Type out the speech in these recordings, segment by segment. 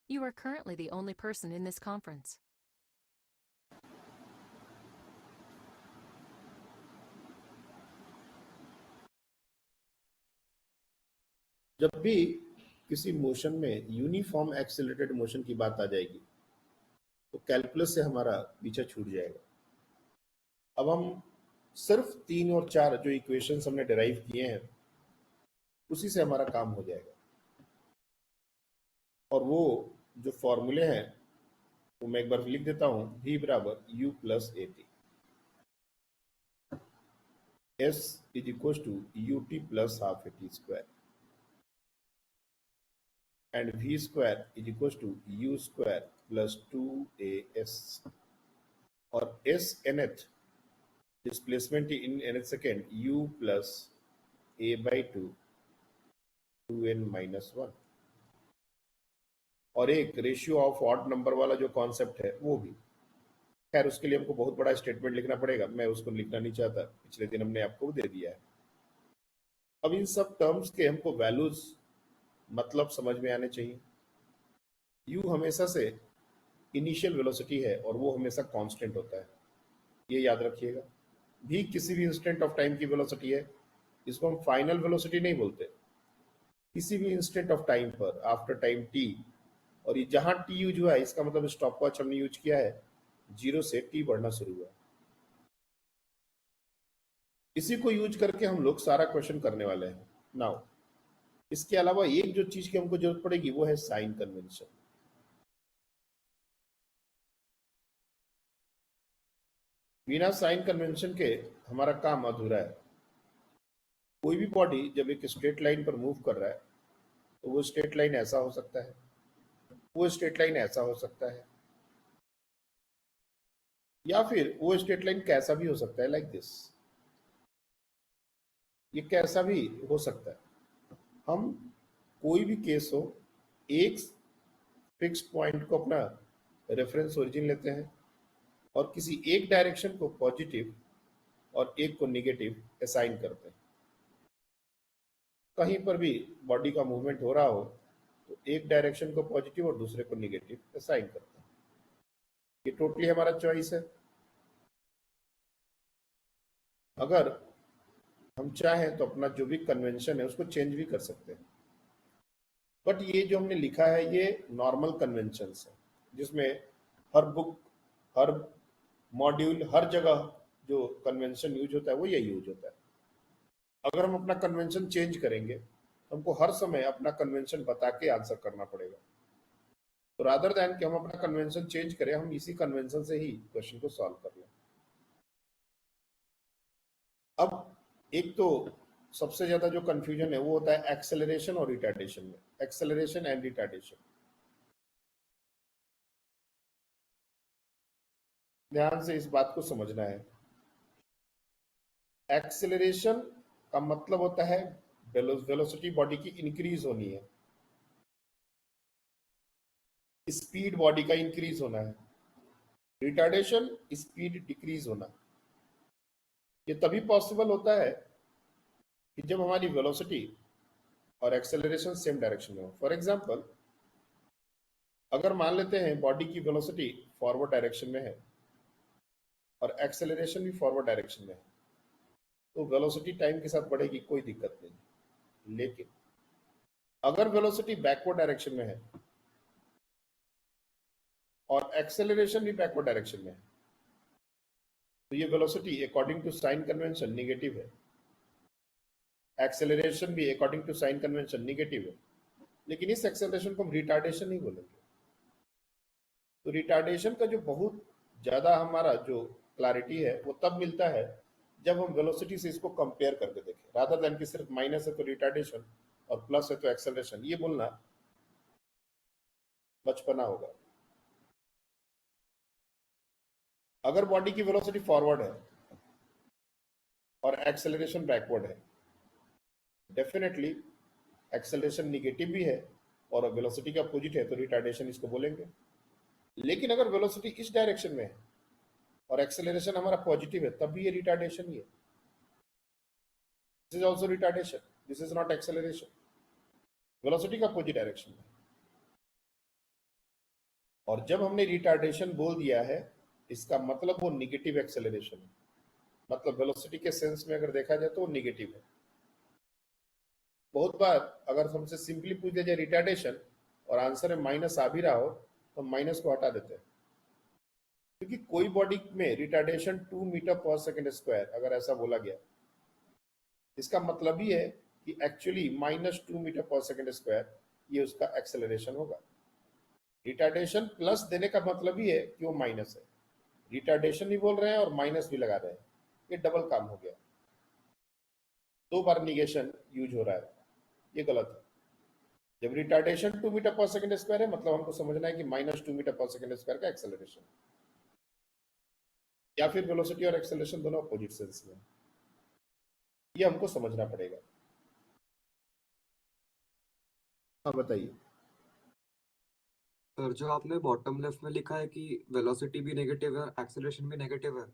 You are currently the only person in this conference. जब भी किसी मोशन में यूनिफॉर्म एक्सेलरेटेड मोशन की बात आ जाएगी तो कैलकुलस से हमारा पीछा छूट जाएगा। अब हम सिर्फ 3 और 4 जो इक्वेशंस हमने डिराइव किए हैं उसी से हमारा काम हो जाएगा। और वो जो फॉर्मूले हैं वो मैं एक बार लिख देता हूं। v बराबर u plus A T, s is equal to U T plus half A T square and v square is equal to u square plus 2as। और s nth displacement in nth second u plus a by 2n minus 1। और एक ratio of odd number वाला जो concept है वो भी। खैर उसके लिए हमको बहुत बड़ा स्टेटमेंट लिखना पड़ेगा, मैं उसको लिखना नहीं चाहता, पिछले दिन हमने आपको दे दिया है। अब इन सब टर्म्स के हमको वैल्यूज मतलब समझ में आने चाहिए। u हमेशा से इनिशियल वेलोसिटी है और वो हमेशा कांस्टेंट होता है, ये याद रखिएगा। भी किसी भी इंस्टेंट ऑफ टाइम की वेलोसिटी है, इसको हम फाइनल वेलोसिटी नहीं बोलते। किसी भी इंस्टेंट ऑफ टाइम पर आफ्टर टाइम t, और ये जहां t यूज हुआ है इसका मतलब स्टॉप वॉच हमने यूज किया है, 0 से t बढ़ना शुरू हुआ। इसी को यूज करके हम लोग सारा क्वेश्चन करने वाले हैं नाउ। इसके अलावा एक जो चीज की हमको जरूरत पड़ेगी वो है साइन कन्वेंशन। बिना साइन कन्वेंशन के हमारा काम अधूरा है। कोई भी बॉडी जब एक स्ट्रेट लाइन पर मूव कर रहा है तो वो स्ट्रेट लाइन ऐसा हो सकता है, वो स्ट्रेट लाइन ऐसा हो सकता है, या फिर वो स्ट्रेट लाइन कैसा भी हो सकता है, लाइक दिस। ये कैसा भी हो सकता है। हम कोई भी केस हो, एक फिक्स पॉइंट को अपना रेफरेंस ओरिजिन लेते हैं और किसी एक डायरेक्शन को पॉजिटिव और एक को निगेटिव असाइन करते हैं। कहीं पर भी बॉडी का मूवमेंट हो रहा हो तो एक डायरेक्शन को पॉजिटिव और दूसरे को निगेटिव असाइन करते हैं। ये टोटली हमारा चॉइस है। अगर हम चाहें तो अपना जो भी कन्वेंशन है उसको चेंज भी कर सकते हैं, बट ये जो हमने लिखा है ये नॉर्मल कन्वेंशन है, जिसमें हर बुक, हर मॉड्यूल, हर जगह जो कन्वेंशन यूज होता है वो यही यूज होता है। अगर हम अपना कन्वेंशन चेंज करेंगे तो हमको हर समय अपना कन्वेंशन बता के आंसर करना पड़ेगा। तो रादर दैन कि हम अपना कन्वेंशन चेंज करें, हम इसी कन्वेंशन से ही क्वेश्चन को सॉल्व कर लें। अब एक तो सबसे ज्यादा जो कंफ्यूजन है वो होता है एक्सेलरेशन और रिटार्डेशन में, एक्सेलरेशन एंड रिटार्डेशन। ध्यान से इस बात को समझना है। एक्सेलरेशन का मतलब होता है वेलोसिटी बॉडी की इंक्रीज होनी है, स्पीड बॉडी का इंक्रीज होना है। रिटार्डेशन स्पीड डिक्रीज होना। ये तभी पॉसिबल होता है कि जब हमारी वेलोसिटी और एक्सेलरेशन सेम डायरेक्शन में हो। फॉर एग्जांपल, अगर मान लेते हैं बॉडी की वेलोसिटी फॉरवर्ड डायरेक्शन में है और एक्सेलरेशन भी फॉरवर्ड डायरेक्शन में है, तो वेलोसिटी टाइम के साथ बढ़ेगी, कोई दिक्कत नहीं। लेकिन अगर वेलोसिटी बैकवर्ड डायरेक्शन में है और एक्सेलरेशन भी बैकवर्ड डायरेक्शन में है तो ये velocity according to sign convention negative है, एक्सेलरेशन भी according to sign convention negative है। लेकिन इस एक्सेलरेशन को हम रिटार्डेशन नहीं बोलेंगे। तो रिटार्डेशन का जो बहुत ज्यादा हमारा जो क्लैरिटी है वो तब मिलता है जब हम वेलोसिटी से इसको कंपेयर करके देखें, रादर देन कि सिर्फ माइनस है तो रिटार्डेशन और प्लस है तो एक्सेलरेशन, ये बोलना बचपना होगा। अगर बॉडी की वेलोसिटी फॉरवर्ड है और एक्सेलरेशन बैकवर्ड है, डेफिनेटली एक्सेलरेशन निगेटिव भी है और वेलोसिटी का अपोजिट है तो रिटार्डेशन इसको बोलेंगे। लेकिन अगर वेलोसिटी इस डायरेक्शन में है और एक्सेलरेशन हमारा पॉजिटिव है तब भी ये रिटार्डेशन ही है। This is also retardation, this is not acceleration. Velocity का अपोजिट डायरेक्शन में। और जब हमने रिटार्डेशन बोल दिया है, इसका मतलब वो निगेटिव एक्सेलरेशन है। मतलब वेलोसिटी के सेंस में अगर देखा जाए तो वो निगेटिव है। बहुत बार अगर हमसे सिंपली पूछ दिया जाए रिटार्डेशन और आंसर में माइनस आ भी रहा हो तो माइनस को हटा देते हैं, क्योंकि कोई बॉडी में retardation 2 metre per second square अगर ऐसा बोला गया, इसका मतलब ही है कि actually -2 metre per second square ये उसका एक्सेलरेशन होगा। रिटार्डेशन प्लस देने का मतलब ही है कि वो माइनस है। रिटार्डेशन भी बोल रहे हैं और माइनस भी लगा रहे हैं, ये डबल काम हो गया। 2 बार निगेशन यूज हो रहा है, ये गलत है। जब retardation 2 metre per second square है, मतलब हमको समझना है कि -2 मीटर पर सेकेंड स्क्वायर का एक्सेलरेशन, या फिर वेलोसिटी और एक्सेलरेशन दोनों अपोजिट सेंस में, ये हमको समझना पड़ेगा। हाँ बताइए। सर, जो आपने बॉटम लेफ्ट में लिखा है कि वेलोसिटी भी नेगेटिव है, एक्सेलरेशन भी नेगेटिव है,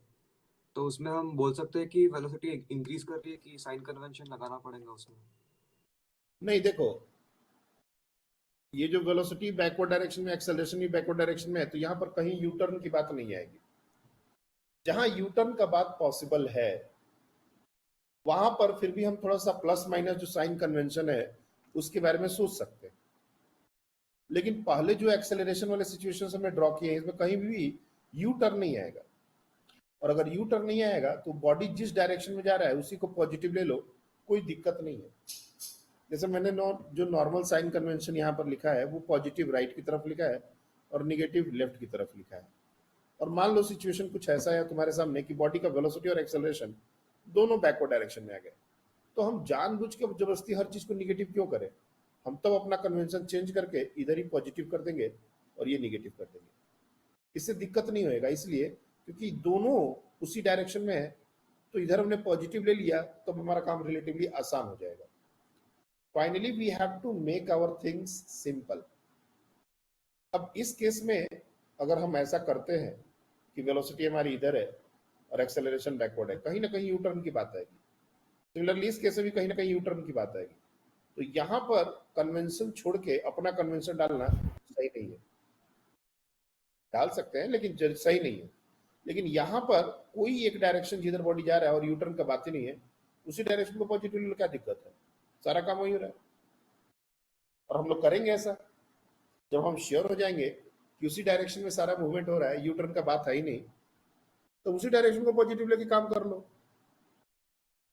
तो उसमें हम बोल सकते हैं कि वेलोसिटी इंक्रीज कर रही है कि साइन कन्वेंशन लगाना पड़ेगा उसमें? नहीं देखो, ये जो वेलोसिटी बैकवर्ड डायरेक्शन में, एक्सेलरेशन भी बैकवर्ड डायरेक्शन में है, तो यहाँ पर कहीं यू टर्न की बात नहीं आएगी। जहां यू टर्न का बात पॉसिबल है वहां पर फिर भी हम थोड़ा सा प्लस माइनस जो साइन कन्वेंशन है उसके बारे में सोच सकते हैं। लेकिन पहले जो एक्सेलरेशन वाले सिचुएशन हमने ड्रॉ किए हैं, इसमें कहीं भी यू टर्न नहीं आएगा। और अगर यू टर्न नहीं आएगा तो बॉडी जिस डायरेक्शन में जा रहा है उसी को पॉजिटिव ले लो, कोई दिक्कत नहीं है। जैसे मैंने जो नॉर्मल साइन कन्वेंशन यहाँ पर लिखा है वो पॉजिटिव राइट की तरफ लिखा है और निगेटिव लेफ्ट की तरफ लिखा है। और मान लो सिचुएशन कुछ ऐसा है तुम्हारे सामने कि बॉडी का वेलोसिटी और एक्सेलरेशन दोनों बैकवर्ड डायरेक्शन में आ गए, तो हम जानबूझ के जबरदस्ती हर चीज को निगेटिव क्यों करें? हम तब अपना कन्वेंशन चेंज करके इधर ही पॉजिटिव कर देंगे और ये निगेटिव कर देंगे, इससे दिक्कत नहीं होएगा। इसलिए क्योंकि दोनों उसी डायरेक्शन में है, तो इधर हमने पॉजिटिव ले लिया तो हमारा काम रिलेटिवली आसान हो जाएगा। Finally we have to make our things simple. अब इस केस में अगर हम ऐसा करते हैं कि वेलोसिटी हमारी इधर है और एक्सेलरेशन बैकवर्ड है, कहीं ना कहीं यू टर्न की बात आएगी। सिमिलरली इस केस में भी कहीं ना कहीं यू टर्न की बात आएगी। तो यहाँ पर कन्वेंशन छोड़ के अपना कन्वेंशन डालना सही नहीं है। डाल सकते हैं लेकिन सही नहीं है। लेकिन यहाँ पर कोई एक डायरेक्शन जिधर बॉडी जा रहा है और यू टर्न का बात ही नहीं है, उसी डायरेक्शन को पॉजिटिव क्या दिक्कत है? सारा काम वही हो रहा है। और हम लोग करेंगे ऐसा जब हम श्योर हो जाएंगे कि उसी डायरेक्शन में सारा मूवमेंट हो रहा है, यू टर्न का बात है ही नहीं, तो उसी डायरेक्शन को पॉजिटिव लेके काम कर लो।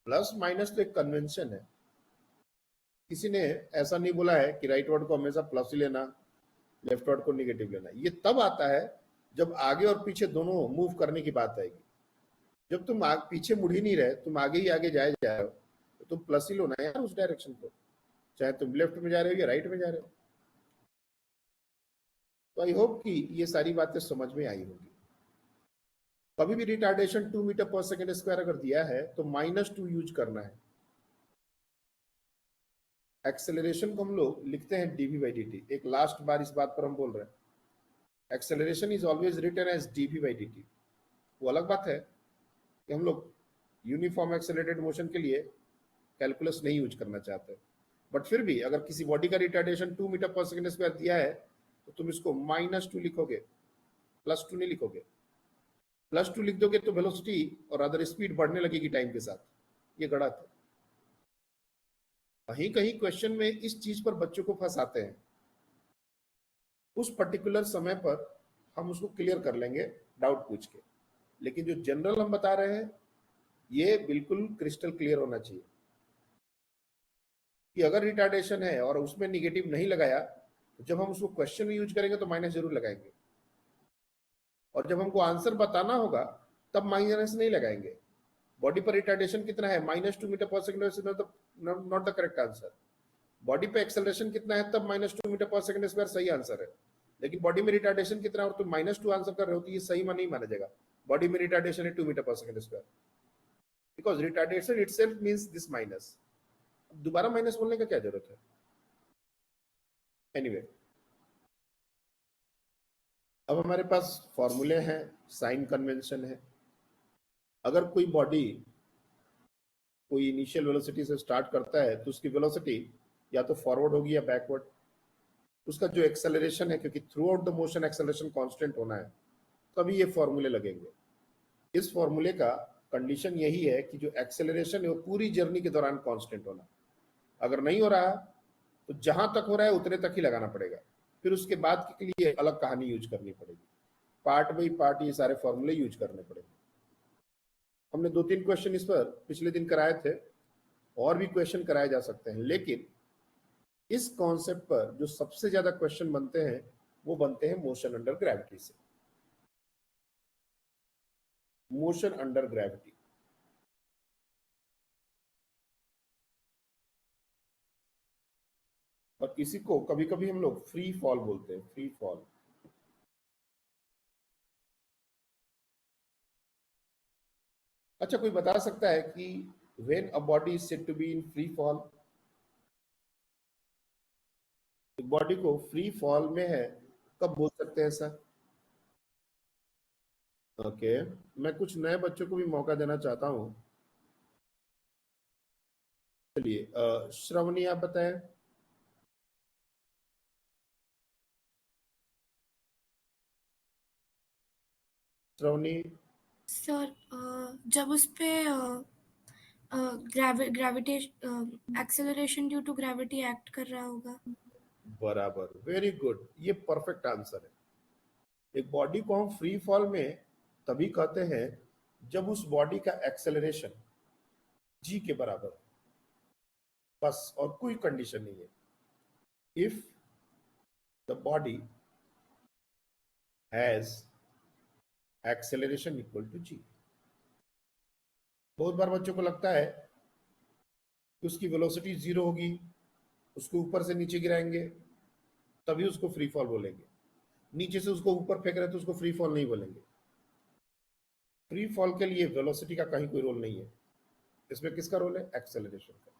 प्लस माइनस तो एक कन्वेंशन है। किसी ने ऐसा नहीं बोला है कि राइट वर्ड को हमेशा प्लस ही लेना, लेफ्ट वर्ड को निगेटिव लेना। ये तब आता है जब आगे और पीछे दोनों मूव करने की बात आएगी। जब तुम पीछे मुड़ ही नहीं रहे, तुम आगे ही आगे जाए जा रहे हो, तो तुम प्लस ही लो ना यार उस डायरेक्शन को, चाहे तुम लेफ्ट में जा रहे हो या राइट में जा रहे हो। तो आई होप कि ये सारी बातें समझ में आई होगी। कभी भी retardation 2 metre per second square अगर दिया है तो -2 यूज करना है। एक्सेलरेशन को हम लोग लिखते हैं dv/dt। एक लास्ट बार इस बात पर हम बोल रहे हैं, acceleration is always written as dv/dt। वो अलग बात है कि हम लोग यूनिफॉर्म एक्सेलरेटेड मोशन के लिए कैलकुलस नहीं यूज करना चाहते, बट फिर भी अगर किसी बॉडी का retardation 2 metre per second square दिया है तो तुम इसको -2 लिखोगे, +2 नहीं लिखोगे। +2 लिख दोगे तो वेलोसिटी और अदर स्पीड बढ़ने लगेगी टाइम के साथ, ये गलत है। कहीं कहीं क्वेश्चन में इस चीज पर बच्चों को फंसाते हैं, उस पर्टिकुलर समय पर हम उसको क्लियर कर लेंगे डाउट पूछ के। लेकिन जो जनरल हम बता रहे हैं ये बिल्कुल क्रिस्टल क्लियर होना चाहिए कि अगर रिटार्डेशन है और उसमें निगेटिव नहीं लगाया तो जब हम उसको क्वेश्चन में यूज करेंगे तो माइनस जरूर लगाएंगे, और जब हमको आंसर बताना होगा तब माइनस नहीं लगाएंगे। बॉडी पर रिटार्डेशन कितना है, -2 metre per second, not the correct answer. Body पे एक्सेलरेशन कितना है तब -2 मीटर पर सेकेंड स्क्वायर सही आंसर है। लेकिन बॉडी में रिटार्डेशन कितना है और तुम -2 आंसर कर रहे हो तो ये सही नहीं माना जाएगा। बॉडी में रिटार्डेशन है 2 metre per second square, because retardation itself means this minus. दोबारा माइनस बोलने का क्या जरूरत है? एनीवे अब हमारे पास फॉर्मूले हैं, साइन कन्वेंशन है। अगर कोई बॉडी कोई इनिशियल वेलोसिटी से स्टार्ट करता है तो उसकी वेलोसिटी या तो फॉरवर्ड होगी या बैकवर्ड। उसका जो एक्सेलरेशन है, क्योंकि through out the motion acceleration constant होना है, तभी ये फॉर्मूले लगेंगे। इस फॉर्मूले का कंडीशन यही है कि जो एक्सेलरेशन है वो पूरी जर्नी के दौरान कांस्टेंट होना। अगर नहीं हो रहा तो जहां तक हो रहा है उतने तक ही लगाना पड़ेगा, फिर उसके बाद के लिए अलग कहानी यूज करनी पड़ेगी। पार्ट बाई पार्ट ये सारे फॉर्मूले यूज करने पड़ेंगे। हमने 2-3 क्वेश्चन इस पर पिछले दिन कराए थे, और भी क्वेश्चन कराए जा सकते हैं, लेकिन इस कॉन्सेप्ट पर जो सबसे ज्यादा क्वेश्चन बनते हैं वो बनते हैं मोशन अंडर ग्रेविटी से। मोशन अंडर ग्रेविटी, और किसी को कभी कभी हम लोग फ्री फॉल बोलते हैं, फ्री फॉल। अच्छा, कोई बता सकता है कि when a body is said to be in free fall? Body को फ्री फॉल में है, कब बोल सकते हैं सर? ओके, मैं कुछ नए बच्चों को भी मौका देना चाहता हूँ। चलिए, श्रवणी आप बताएं। श्रवणी। सर जब उस पे gravitation acceleration due to gravity act कर रहा होगा। बराबर, वेरी गुड, ये परफेक्ट आंसर है। एक बॉडी को हम फ्री फॉल में तभी कहते हैं जब उस बॉडी का एक्सेलरेशन जी के बराबर हो, बस, और कोई कंडीशन नहीं है। If the body has acceleration equal to g. बहुत बार बच्चों को लगता है कि उसकी वेलोसिटी 0 होगी, उसको ऊपर से नीचे गिराएंगे तभी उसको फ्री फॉल बोलेंगे, नीचे से उसको ऊपर फेंक रहे तो उसको फ्री फॉल नहीं बोलेंगे। फ्री फॉल के लिए वेलोसिटी का कहीं कोई रोल नहीं है, इसमें किसका रोल है? एक्सेलरेशन का।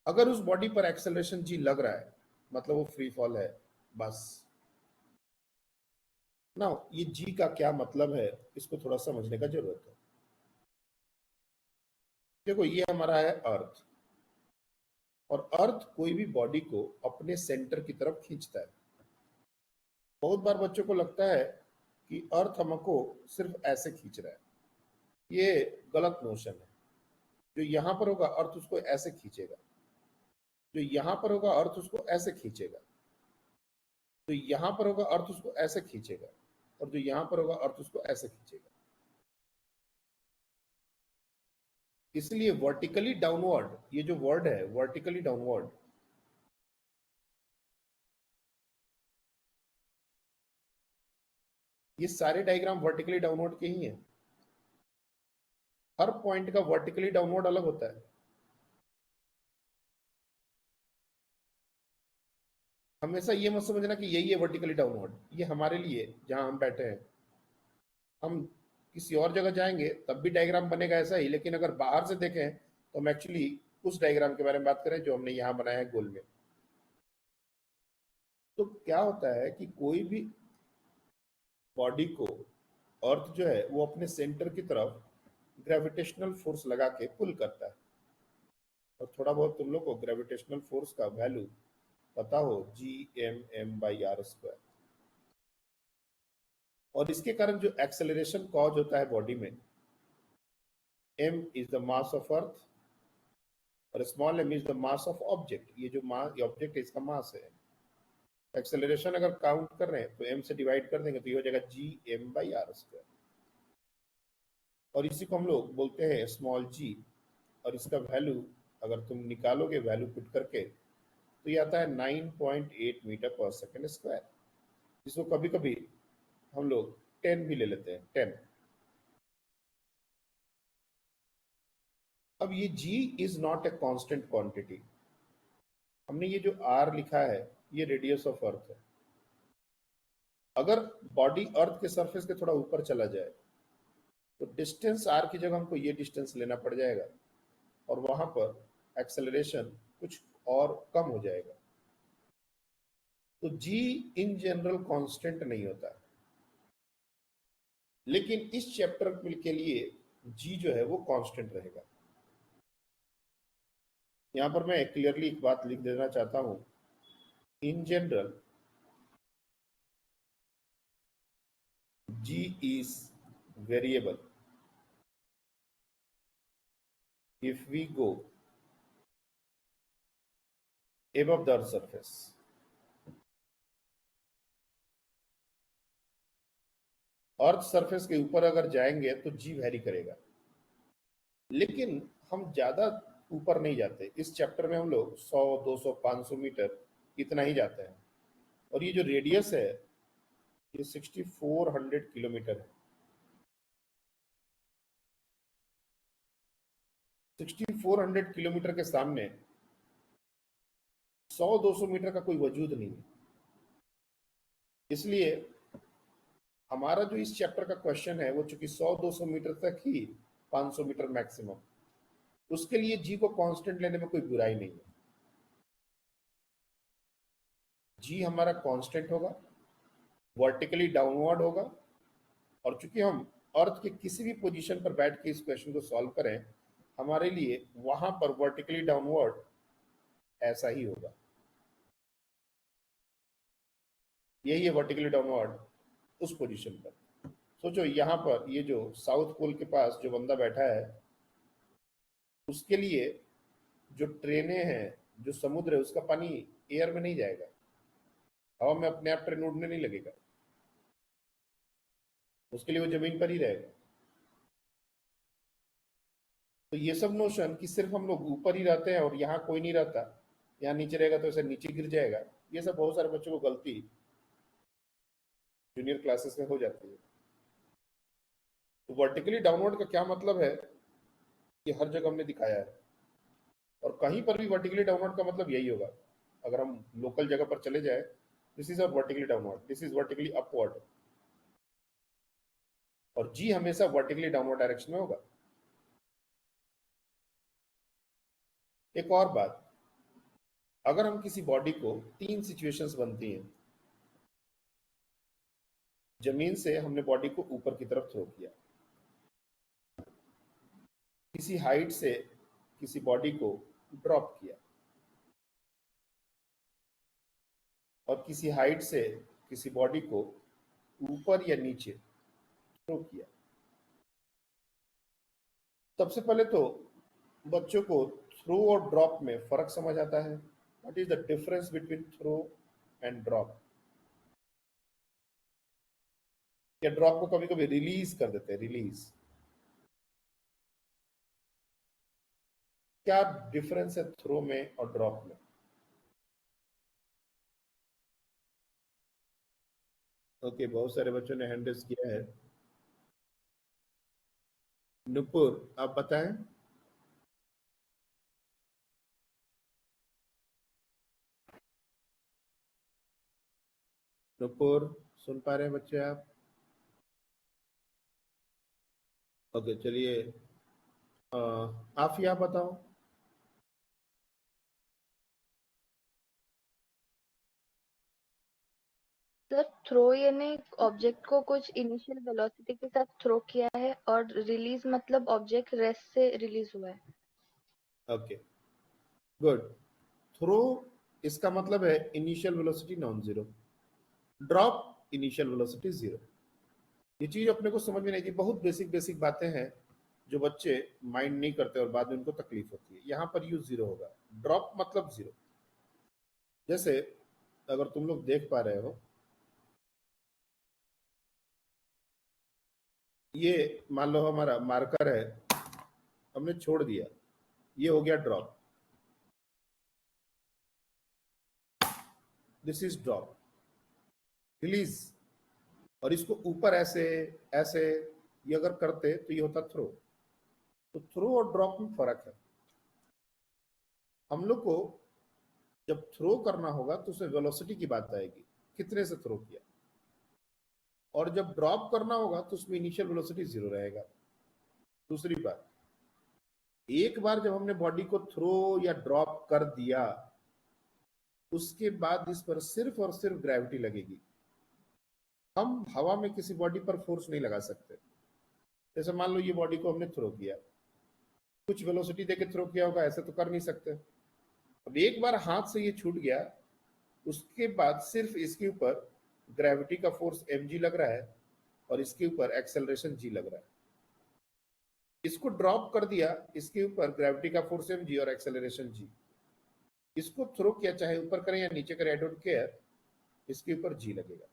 अगर उस बॉडी पर एक्सेलरेशन जी लग रहा है मतलब वो फ्री फॉल है, बस। ना, ये जी का क्या मतलब है इसको थोड़ा समझने का जरूरत है। देखो, ये हमारा है अर्थ, और अर्थ कोई भी बॉडी को अपने सेंटर की तरफ खींचता है। बहुत बार बच्चों को लगता है कि अर्थ हमको सिर्फ ऐसे खींच रहा है, ये गलत नोशन है। जो यहां पर होगा अर्थ उसको ऐसे खींचेगा, जो यहां पर होगा अर्थ उसको ऐसे खींचेगा, जो यहां पर होगा अर्थ उसको ऐसे खींचेगा, और जो यहां पर होगा अर्थ उसको ऐसे खींचेगा। इसलिए वर्टिकली डाउनवर्ड, ये जो वर्ड है वर्टिकली डाउनवर्ड, ये सारे डायग्राम वर्टिकली डाउनवर्ड के ही हैं। हर पॉइंट का वर्टिकली डाउनवर्ड अलग होता है। हमेशा ये मत समझना कि यही है वर्टिकली डाउनवर्ड, ये हमारे लिए जहां हम बैठे हैं। हम किसी और जगह जाएंगे तब भी डायग्राम बनेगा ऐसा ही, लेकिन अगर बाहर से देखें तो हम एक्चुअली उस डायग्राम के बारे में बात करें जो हमने यहाँ बनाया है गोल में। तो क्या होता है कि कोई भी बॉडी को अर्थ जो है वो अपने सेंटर की तरफ ग्रेविटेशनल फोर्स लगा के पुल करता है। और थोड़ा बहुत तुम लोग को ग्रेविटेशनल फोर्स का वैल्यू पता हो, G m m/r²। और इसके कारण जो एक्सेलरेशन कॉज होता है बॉडी में, m is the mass of earth और small m is the mass of object. ये जो ऑब्जेक्ट है इसका मास है। एक्सेलरेशन अगर काउंट कर रहे हैं तो m से डिवाइड कर देंगे तो ये हो जाएगा G m/r²। और इसी को हम लोग बोलते हैं स्मॉल g। और इसका वैल्यू अगर तुम निकालोगे वैल्यू पुट करके तो ये आता है 9.8 मीटर पर सेकेंड स्क्वायर, जिसको कभी कभी हम लोग 10 भी ले लेते हैं, 10। अब ये g is not a constant quantity. हमने ये जो r लिखा है ये रेडियस ऑफ अर्थ है। अगर बॉडी अर्थ के सरफेस के थोड़ा ऊपर चला जाए तो डिस्टेंस r की जगह हमको ये डिस्टेंस लेना पड़ जाएगा, और वहां पर एक्सेलरेशन कुछ और कम हो जाएगा। तो g इन जनरल कांस्टेंट नहीं होता, लेकिन इस चैप्टर के लिए g जो है वो कांस्टेंट रहेगा। यहां पर मैं क्लियरली एक बात लिख देना चाहता हूं in general, G is variable if we go above the earth surface. Earth surface के ऊपर अगर जाएंगे तो जी वैरी करेगा, लेकिन हम ज्यादा ऊपर नहीं जाते। इस चैप्टर में हम लोग 100, 200, 500 मीटर इतना ही जाते हैं। और ये जो रेडियस है ये 6400 किलोमीटर है। 6400 किलोमीटर के सामने 100-200 मीटर का कोई वजूद नहीं है। इसलिए हमारा जो इस चैप्टर का क्वेश्चन है वो चूंकि 100-200 मीटर तक ही, 500 मीटर मैक्सिमम, उसके लिए जी को कांस्टेंट लेने में कोई बुराई नहीं है। जी हमारा कांस्टेंट होगा, वर्टिकली डाउनवर्ड होगा, और चूंकि हम अर्थ के किसी भी पोजीशन पर बैठ के इस क्वेश्चन को सॉल्व करें, हमारे लिए वहां पर वर्टिकली डाउनवर्ड ऐसा ही होगा। यही है वर्टिकली डाउनवर्ड उस पोजीशन पर। सोचो यहाँ पर ये जो साउथ पोल के पास जो बंदा बैठा है, उसके लिए जो ट्रेनें हैं, जो समुद्र है, उसका पानी एयर में नहीं जाएगा, हवा में अपने आप ट्रेन उड़ने नहीं लगेगा, उसके लिए वो जमीन पर ही रहेगा। तो ये सब नोशन कि सिर्फ हम लोग ऊपर ही रहते हैं और यहाँ कोई नहीं रहता, यहाँ नीचे रहेगा तो ऐसे नीचे गिर जाएगा, ये सब बहुत सारे बच्चों को गलती जूनियर क्लासेस में हो जाती है। तो वर्टिकली डाउनवर्ड का क्या मतलब है ये हर जगह हमने दिखाया है, और कहीं पर भी वर्टिकली डाउनवर्ड का मतलब यही होगा। अगर हम लोकल जगह पर चले जाए, दिस इज और vertically downward, this is vertically upward, और जी हमेशा वर्टिकली डाउनवर्ड डायरेक्शन में होगा। एक और बात, अगर हम किसी बॉडी को 3 सिचुएशंस बनती हैं, जमीन से हमने बॉडी को ऊपर की तरफ थ्रो किया, किसी हाइट से किसी बॉडी को ड्रॉप किया, और किसी हाइट से किसी बॉडी को ऊपर या नीचे थ्रो किया। सबसे पहले तो बच्चों को थ्रो और ड्रॉप में फर्क समझ आता है। What is the difference between throw and drop? या ड्रॉप को कभी कभी रिलीज कर देते हैं, रिलीज। क्या डिफरेंस है थ्रो में और ड्रॉप में? ओके, बहुत सारे बच्चों ने हैंड रेज किया है। नुपुर, आप बताएं। नुपुर, सुन पा रहे हैं बच्चे आप? ओके, चलिए आफिया, बताओ। सर, थ्रो यानी ऑब्जेक्ट को कुछ इनिशियल वेलोसिटी के साथ थ्रो किया है, और रिलीज मतलब ऑब्जेक्ट रेस्ट से रिलीज हुआ है। Okay, good. थ्रो इसका मतलब है initial velocity non zero, drop initial velocity zero. ये चीज अपने को समझ में नहीं थी, बहुत बेसिक बेसिक बातें हैं जो बच्चे माइंड नहीं करते और बाद में उनको तकलीफ होती है। यहाँ पर यू जीरो होगा, ड्रॉप मतलब जीरो। जैसे अगर तुम लोग देख पा रहे हो, ये मान लो हमारा मार्कर है, हमने छोड़ दिया, ये हो गया drop, this is drop. Release, और इसको ऊपर ऐसे ऐसे ये अगर करते तो ये होता थ्रो। तो थ्रो और ड्रॉप में फर्क है। हम लोग को जब थ्रो करना होगा तो उसमें वेलोसिटी की बात आएगी, कितने से थ्रो किया, और जब ड्रॉप करना होगा तो उसमें इनिशियल वेलोसिटी जीरो रहेगा। दूसरी बात, एक बार जब हमने बॉडी को थ्रो या ड्रॉप कर दिया, उसके बाद इस पर सिर्फ और सिर्फ ग्रेविटी लगेगी। हम हवा में किसी बॉडी पर फोर्स नहीं लगा सकते। जैसे मान लो ये बॉडी को हमने थ्रो किया, कुछ वेलोसिटी देके थ्रो किया होगा, ऐसे तो कर नहीं सकते। अब एक बार हाथ से ये छूट गया उसके बाद सिर्फ इसके ऊपर ग्रेविटी का फोर्स mg लग रहा है और इसके ऊपर एक्सेलरेशन g लग रहा है। इसको ड्रॉप कर दिया, इसके ऊपर ग्रेविटी का फोर्स mg और एक्सेलरेशन g। इसको थ्रो किया, चाहे ऊपर करें या नीचे करें, आई डोंट केयर, इसके ऊपर g लगेगा।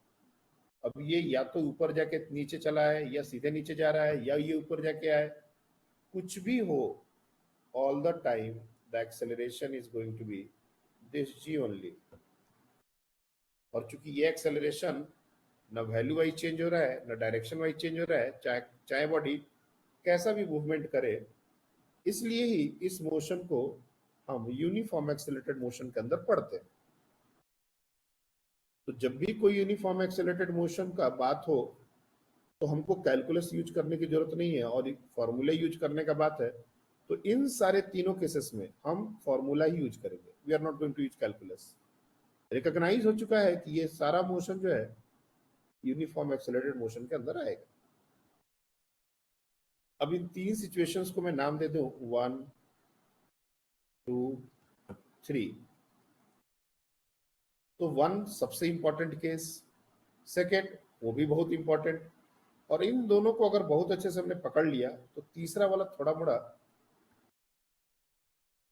अब ये या तो ऊपर जाके नीचे चला है या सीधे नीचे जा रहा है या ये ऊपर जाके आए, कुछ भी हो, all the time the acceleration is going to be this g only. और चूंकि ये एक्सेलरेशन न वैल्यू वाइज चेंज हो रहा है न डायरेक्शन वाइज चेंज हो रहा है, चाहे चाहे बॉडी कैसा भी मूवमेंट करे, इसलिए ही इस मोशन को हम यूनिफॉर्म एक्सेलरेटेड मोशन के अंदर पढ़ते हैं। तो जब भी कोई यूनिफॉर्म एक्सेलरेटेड मोशन का बात हो तो हमको कैलकुलस यूज करने की जरूरत नहीं है और फॉर्मूला यूज करने का बात है, तो इन सारे तीनों केसेस में हम फॉर्मूला ही यूज करेंगे। We are not going to use calculus. Recognise हो चुका है कि ये सारा मोशन जो है यूनिफॉर्म एक्सेलरेटेड मोशन के अंदर आएगा। अब इन तीन सिचुएशंस को मैं नाम दे दूं 1 2 3। तो 1 सबसे इंपॉर्टेंट केस, सेकेंड वो भी बहुत इंपॉर्टेंट, और इन दोनों को अगर बहुत अच्छे से हमने पकड़ लिया तो तीसरा वाला थोड़ा मोड़ा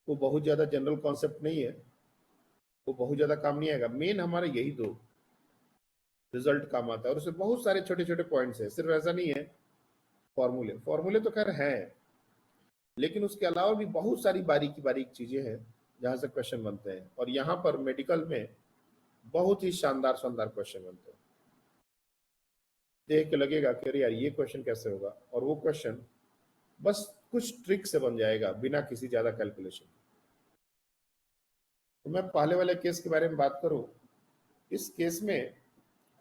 वो बहुत ज्यादा जनरल कॉन्सेप्ट नहीं है, वो बहुत ज्यादा काम नहीं आएगा। मेन हमारे यही दो रिजल्ट काम आता है और उसमें बहुत सारे छोटे छोटे पॉइंट्स है। सिर्फ ऐसा नहीं है फॉर्मूले, फॉर्मूले तो खैर हैं, लेकिन उसके अलावा भी बहुत सारी बारीक बारीक चीजें हैं जहां से क्वेश्चन बनते हैं। और यहाँ पर मेडिकल में बहुत ही शानदार शानदार क्वेश्चन बनते हैं। देख के लगेगा कि अरे यार ये क्वेश्चन कैसे होगा, और वो क्वेश्चन बस कुछ ट्रिक से बन जाएगा बिना किसी ज्यादा कैलकुलेशन। तो मैं पहले वाले केस के बारे में बात करूं, इस केस में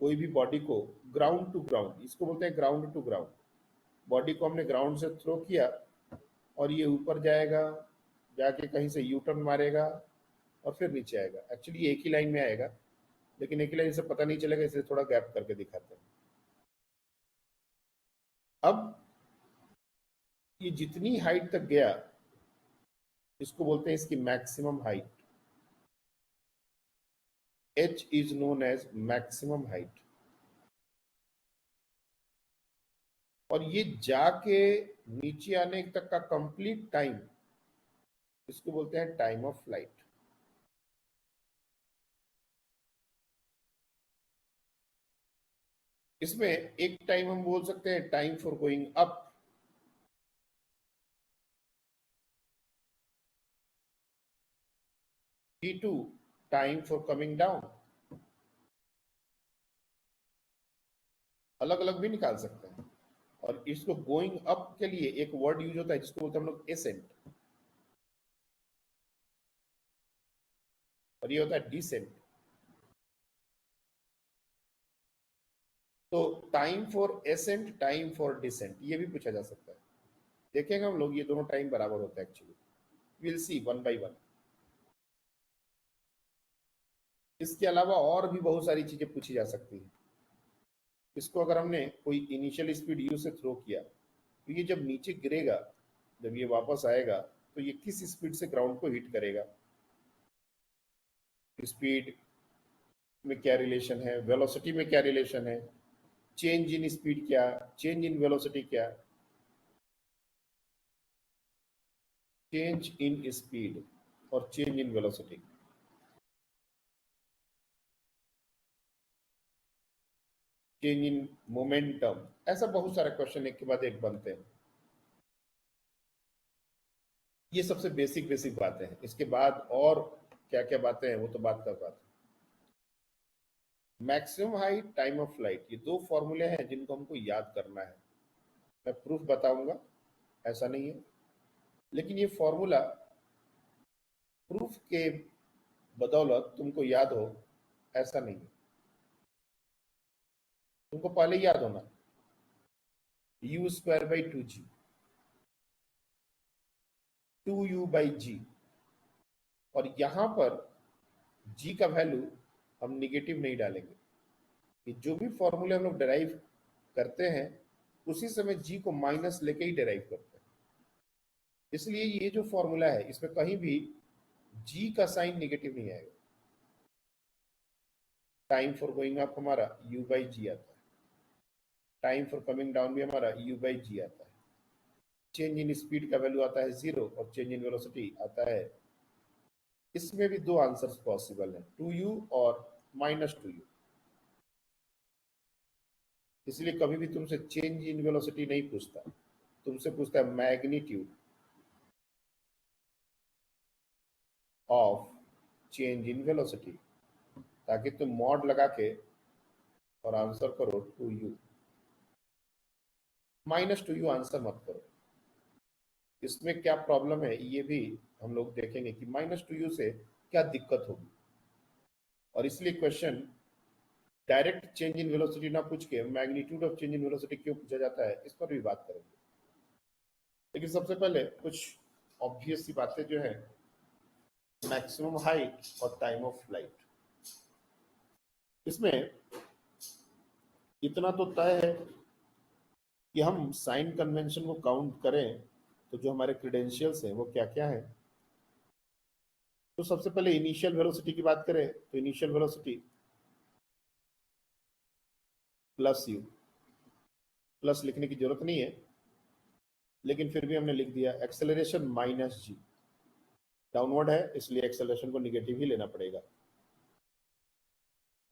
कोई भी बॉडी को ग्राउंड टू ग्राउंड, इसको बोलते हैं ग्राउंड टू ग्राउंड, बॉडी को हमने ग्राउंड से थ्रो किया और ये ऊपर जाएगा, जाके कहीं से यू टर्न मारेगा और फिर नीचे आएगा। एक्चुअली ये एक ही लाइन में आएगा, लेकिन एक ही लाइन से पता नहीं चलेगा, इसलिए थोड़ा गैप करके दिखाते हैं। अब ये जितनी हाइट तक गया इसको बोलते हैं इसकी maximum height. h is known as maximum height. और ये जाके नीचे आने तक का कंप्लीट टाइम इसको बोलते हैं टाइम ऑफ फ्लाइट। इसमें एक टाइम हम बोल सकते हैं time for going up, T2 time for coming down. अलग अलग भी निकाल सकते हैं। और इसको गोइंग अप के लिए एक वर्ड यूज होता है जिसको बोलते हैं हम लोग एसेंट, और ये होता है डिसेंट। तो time for ascent, time for descent, ये भी पूछा जा सकता है। देखेंगे हम लोग ये दोनों टाइम बराबर होता है actually, will see one by one. इसके अलावा और भी बहुत सारी चीजें पूछी जा सकती है। इसको अगर हमने कोई इनिशियल स्पीड यू से थ्रो किया तो ये जब नीचे गिरेगा, जब ये वापस आएगा तो ये किस स्पीड से ग्राउंड को हिट करेगा, स्पीड में क्या रिलेशन है, वेलोसिटी में क्या रिलेशन है, चेंज इन स्पीड क्या, चेंज इन वेलोसिटी क्या, चेंज इन स्पीड और change in velocity, change in momentum, ऐसा बहुत सारे क्वेश्चन एक के बाद एक बनते हैं। ये सबसे बेसिक बेसिक बातें हैं। इसके बाद और क्या क्या बातें हैं वो तो बात का बात है। Maximum height, time of flight, ये दो फॉर्मूले हैं जिनको हमको याद करना है। मैं प्रूफ बताऊंगा, ऐसा नहीं है, लेकिन ये फॉर्मूला प्रूफ के बदौलत तुमको याद हो ऐसा नहीं है। तुमको पहले याद होना u square by 2g, 2u by g, और यहां पर g का वैल्यू हम निगेटिव नहीं डालेंगे। कि जो भी फॉर्मूले हम लोग डिराइव करते हैं उसी समय g को माइनस लेके ही डिराइव करते हैं। इसलिए ये जो फॉर्मूला है इसमें कहीं भी g का साइन निगेटिव नहीं आएगा। टाइम फॉर गोइंग अप हमारा u बाई जी आता है, टाइम फॉर कमिंग डाउन भी हमारा u बाई जी आता है। चेंज इन स्पीड का वैल्यू आता है 0 और चेंज इन वेलोसिटी आता है। इसमें भी दो आंसर्स पॉसिबल हैं, 2u और -2u। इसलिए कभी भी तुमसे चेंज इन वेलोसिटी नहीं पूछता, तुमसे पूछता है magnitude of change in velocity, ताकि तुम मॉड लगा के और आंसर करो 2u। -2u आंसर मत करो। इसमें क्या प्रॉब्लम है ये भी हम लोग देखेंगे कि -2u से क्या दिक्कत होगी, और इसलिए question direct change in velocity ना पूछ के magnitude of change in velocity क्यों पूछा जाता है, इस पर भी बात करेंगे। लेकिन सबसे पहले कुछ ऑब्वियस सी बातें जो है, मैक्सिमम हाइट और टाइम ऑफ फ्लाइट। इसमें इतना तो तय है कि हम साइन कन्वेंशन को काउंट करें तो जो हमारे क्रेडेंशियल्स हैं वो क्या क्या है। तो सबसे पहले इनिशियल वेलोसिटी की बात करें तो initial velocity plus you, plus लिखने की जरूरत नहीं है लेकिन फिर भी हमने लिख दिया। एक्सेलरेशन माइनस जी, डाउनवर्ड है इसलिए एक्सेलरेशन को निगेटिव ही लेना पड़ेगा।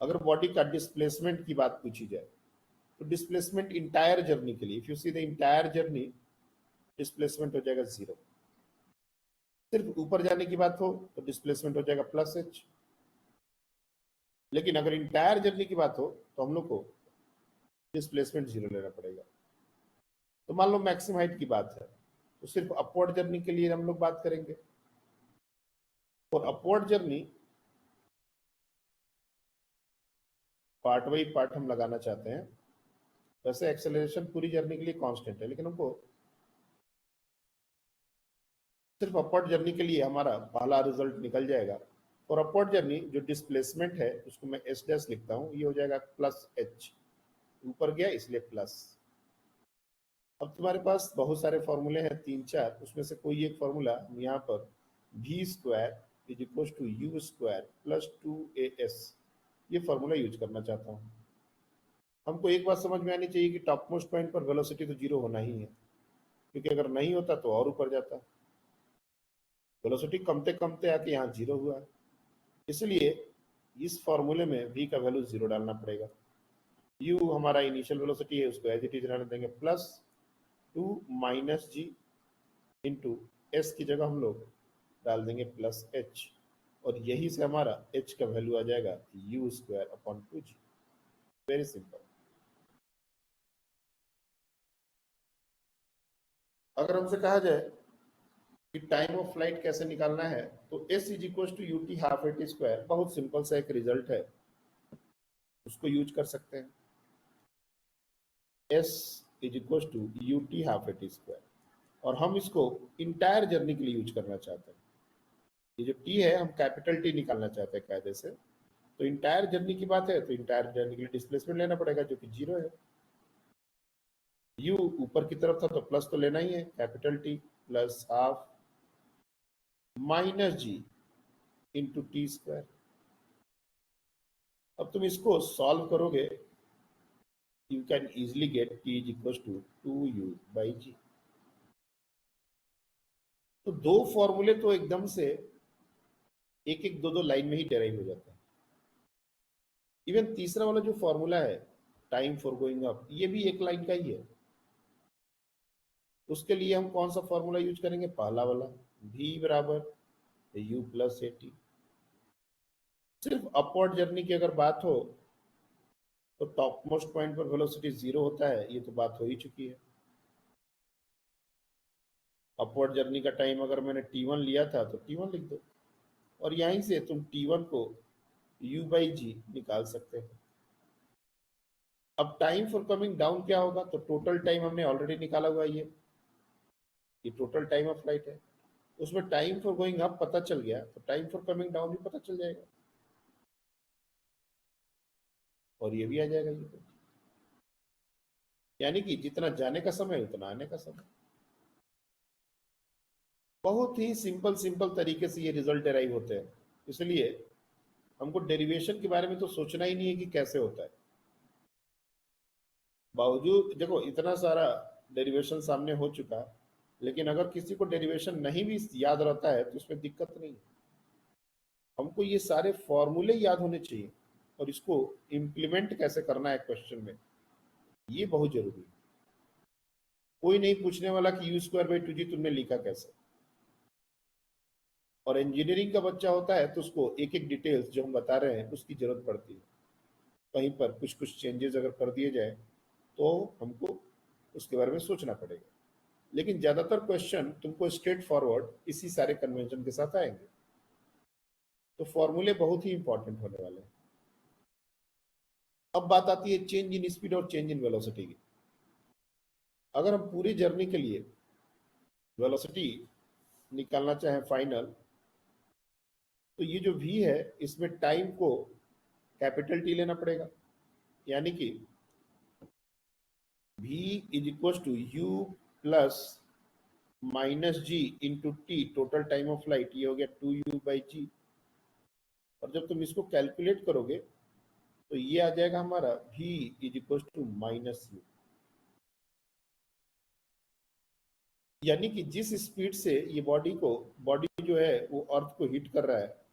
अगर बॉडी का डिस्प्लेसमेंट की बात पूछी जाए तो डिस्प्लेसमेंट इंटायर जर्नी के लिए, if you see the entire journey, displacement हो जाएगा 0। सिर्फ ऊपर जाने की बात हो तो डिस्प्लेसमेंट हो जाएगा प्लस h। लेकिन अगर इंटायर जर्नी की बात हो तो हम लोग को डिस्प्लेसमेंट 0 लेना पड़ेगा। तो मान लो मैक्सिमम हाइट की बात है तो सिर्फ अपवर्ड जर्नी के लिए हम लोग बात करेंगे, और upward journey part by part हम लगाना चाहते हैं। वैसे एक्सेलरेशन पूरी जर्नी के लिए कांस्टेंट है, लेकिन हमको सिर्फ अपवर्ड जर्नी के लिए हमारा पहला रिजल्ट निकल जाएगा। और अपवर्ड जर्नी जो डिस्प्लेसमेंट है उसको मैं एस डैश लिखता हूं, ये हो जाएगा प्लस एच, ऊपर गया इसलिए प्लस। अब तुम्हारे पास बहुत सारे फॉर्मूले हैं 3-4, उसमें से कोई एक फॉर्मूला हम यहाँ पर v square is equal to U square plus 2as, ये फॉर्मूला यूज करना चाहता हूँ। हमको एक बात समझ में आनी चाहिए कि टॉप मोस्ट पॉइंट पर वेलोसिटी तो 0 होना ही है, क्योंकि अगर नहीं होता तो और ऊपर जाता। वेलोसिटी कमते कमते आके यहाँ 0 हुआ है, इसलिए इस फॉर्मूले में v का वैल्यू 0 डालना पड़ेगा। u हमारा इनिशियल वेलोसिटी है, उसको एज इट इज रहने देंगे प्लस 2 माइनस जी इंटू एस की जगह हम लोग डाल देंगे प्लस h, और यही से हमारा h का वैल्यू आ जाएगा u square upon 2g। Very simple. अगर हमसे कहा जाए कि टाइम ऑफ फ्लाइट कैसे निकालना है तो s is equal to U T half A T square, बहुत सिंपल सा एक रिजल्ट है, उसको यूज कर सकते हैं। s is equal to U T half A T square, और हम इसको इंटायर जर्नी के लिए यूज करना चाहते हैं। ये जो t है हम कैपिटल T निकालना चाहते हैं कायदे से, तो इंटायर जर्नी की बात है तो इंटायर जर्नी के लिए डिस्प्लेसमेंट लेना पड़ेगा जो कि 0 है। u ऊपर की तरफ था तो प्लस तो लेना ही है, capital T plus half minus जी इंटू टी स्क्वायर। अब तुम इसको सॉल्व करोगे, you can easily get t is equal to 2u by g. तो दो फॉर्मूले तो एकदम से एक एक दो लाइन में ही डेराइव हो जाता है। इवन तीसरा वाला जो फॉर्मूला है टाइम फॉर गोइंग अप, ये भी एक लाइन का ही है। उसके लिए हम कौन सा फॉर्मूला यूज करेंगे, पहला वाला, v बराबर u प्लस ए टी। सिर्फ अपवर्ड जर्नी की अगर बात हो तो टॉप मोस्ट पॉइंट पर वेलोसिटी 0 होता है, ये तो बात हो ही चुकी है। अपवर्ड जर्नी का टाइम अगर मैंने t1 लिया था तो t1 लिख दो, और यहीं से तुम t1 को u बाई जी निकाल सकते हो। अब टाइम फॉर कमिंग डाउन क्या होगा, तो टोटल टाइम हमने ऑलरेडी निकाला हुआ है, ये टोटल टाइम ऑफ फ्लाइट है। उसमें टाइम फॉर गोइंग अप पता चल गया तो टाइम फॉर कमिंग डाउन भी पता चल जाएगा, और ये भी आ जाएगा। ये यानी कि जितना जाने का समय उतना आने का समय। बहुत ही सिंपल सिंपल तरीके से ये रिजल्ट डेराइव होते हैं। इसलिए हमको डेरिवेशन के बारे में तो सोचना ही नहीं है कि कैसे होता है। बावजूद देखो इतना सारा डेरिवेशन सामने हो चुका है, लेकिन अगर किसी को डेरिवेशन नहीं भी याद रहता है तो उसमें दिक्कत नहीं है। हमको ये सारे फॉर्मूले याद होने चाहिए और इसको इम्प्लीमेंट कैसे करना है क्वेश्चन में, ये बहुत जरूरी है। कोई नहीं पूछने वाला कि यू स्क्वायर बाई 2g तुमने लिखा कैसे। और इंजीनियरिंग का बच्चा होता है तो उसको एक एक डिटेल्स जो हम बता रहे हैं उसकी जरूरत पड़ती है। कहीं पर कुछ कुछ चेंजेस अगर कर दिए जाए तो हमको उसके बारे में सोचना पड़ेगा, लेकिन ज्यादातर क्वेश्चन तुमको स्ट्रेट फॉरवर्ड इसी सारे कन्वेंशन के साथ आएंगे। तो फॉर्मूले बहुत ही इंपॉर्टेंट होने वाले हैं। अब बात आती है चेंज इन स्पीड और चेंज इन वेलोसिटी की। अगर हम पूरी जर्नी के लिए वेलोसिटी निकालना चाहें फाइनल, तो ये जो v है इसमें टाइम को कैपिटल T लेना पड़ेगा, यानी कि v is equal to u plus minus ji into T, total time of flight, ये हो गया 2u बाई जी। और जब तुम इसको कैलकुलेट करोगे तो ये आ जाएगा हमारा v is equal to minus U. यानी कि जिस स्पीड से ये बॉडी जो है वो अर्थ को हिट कर रहा है,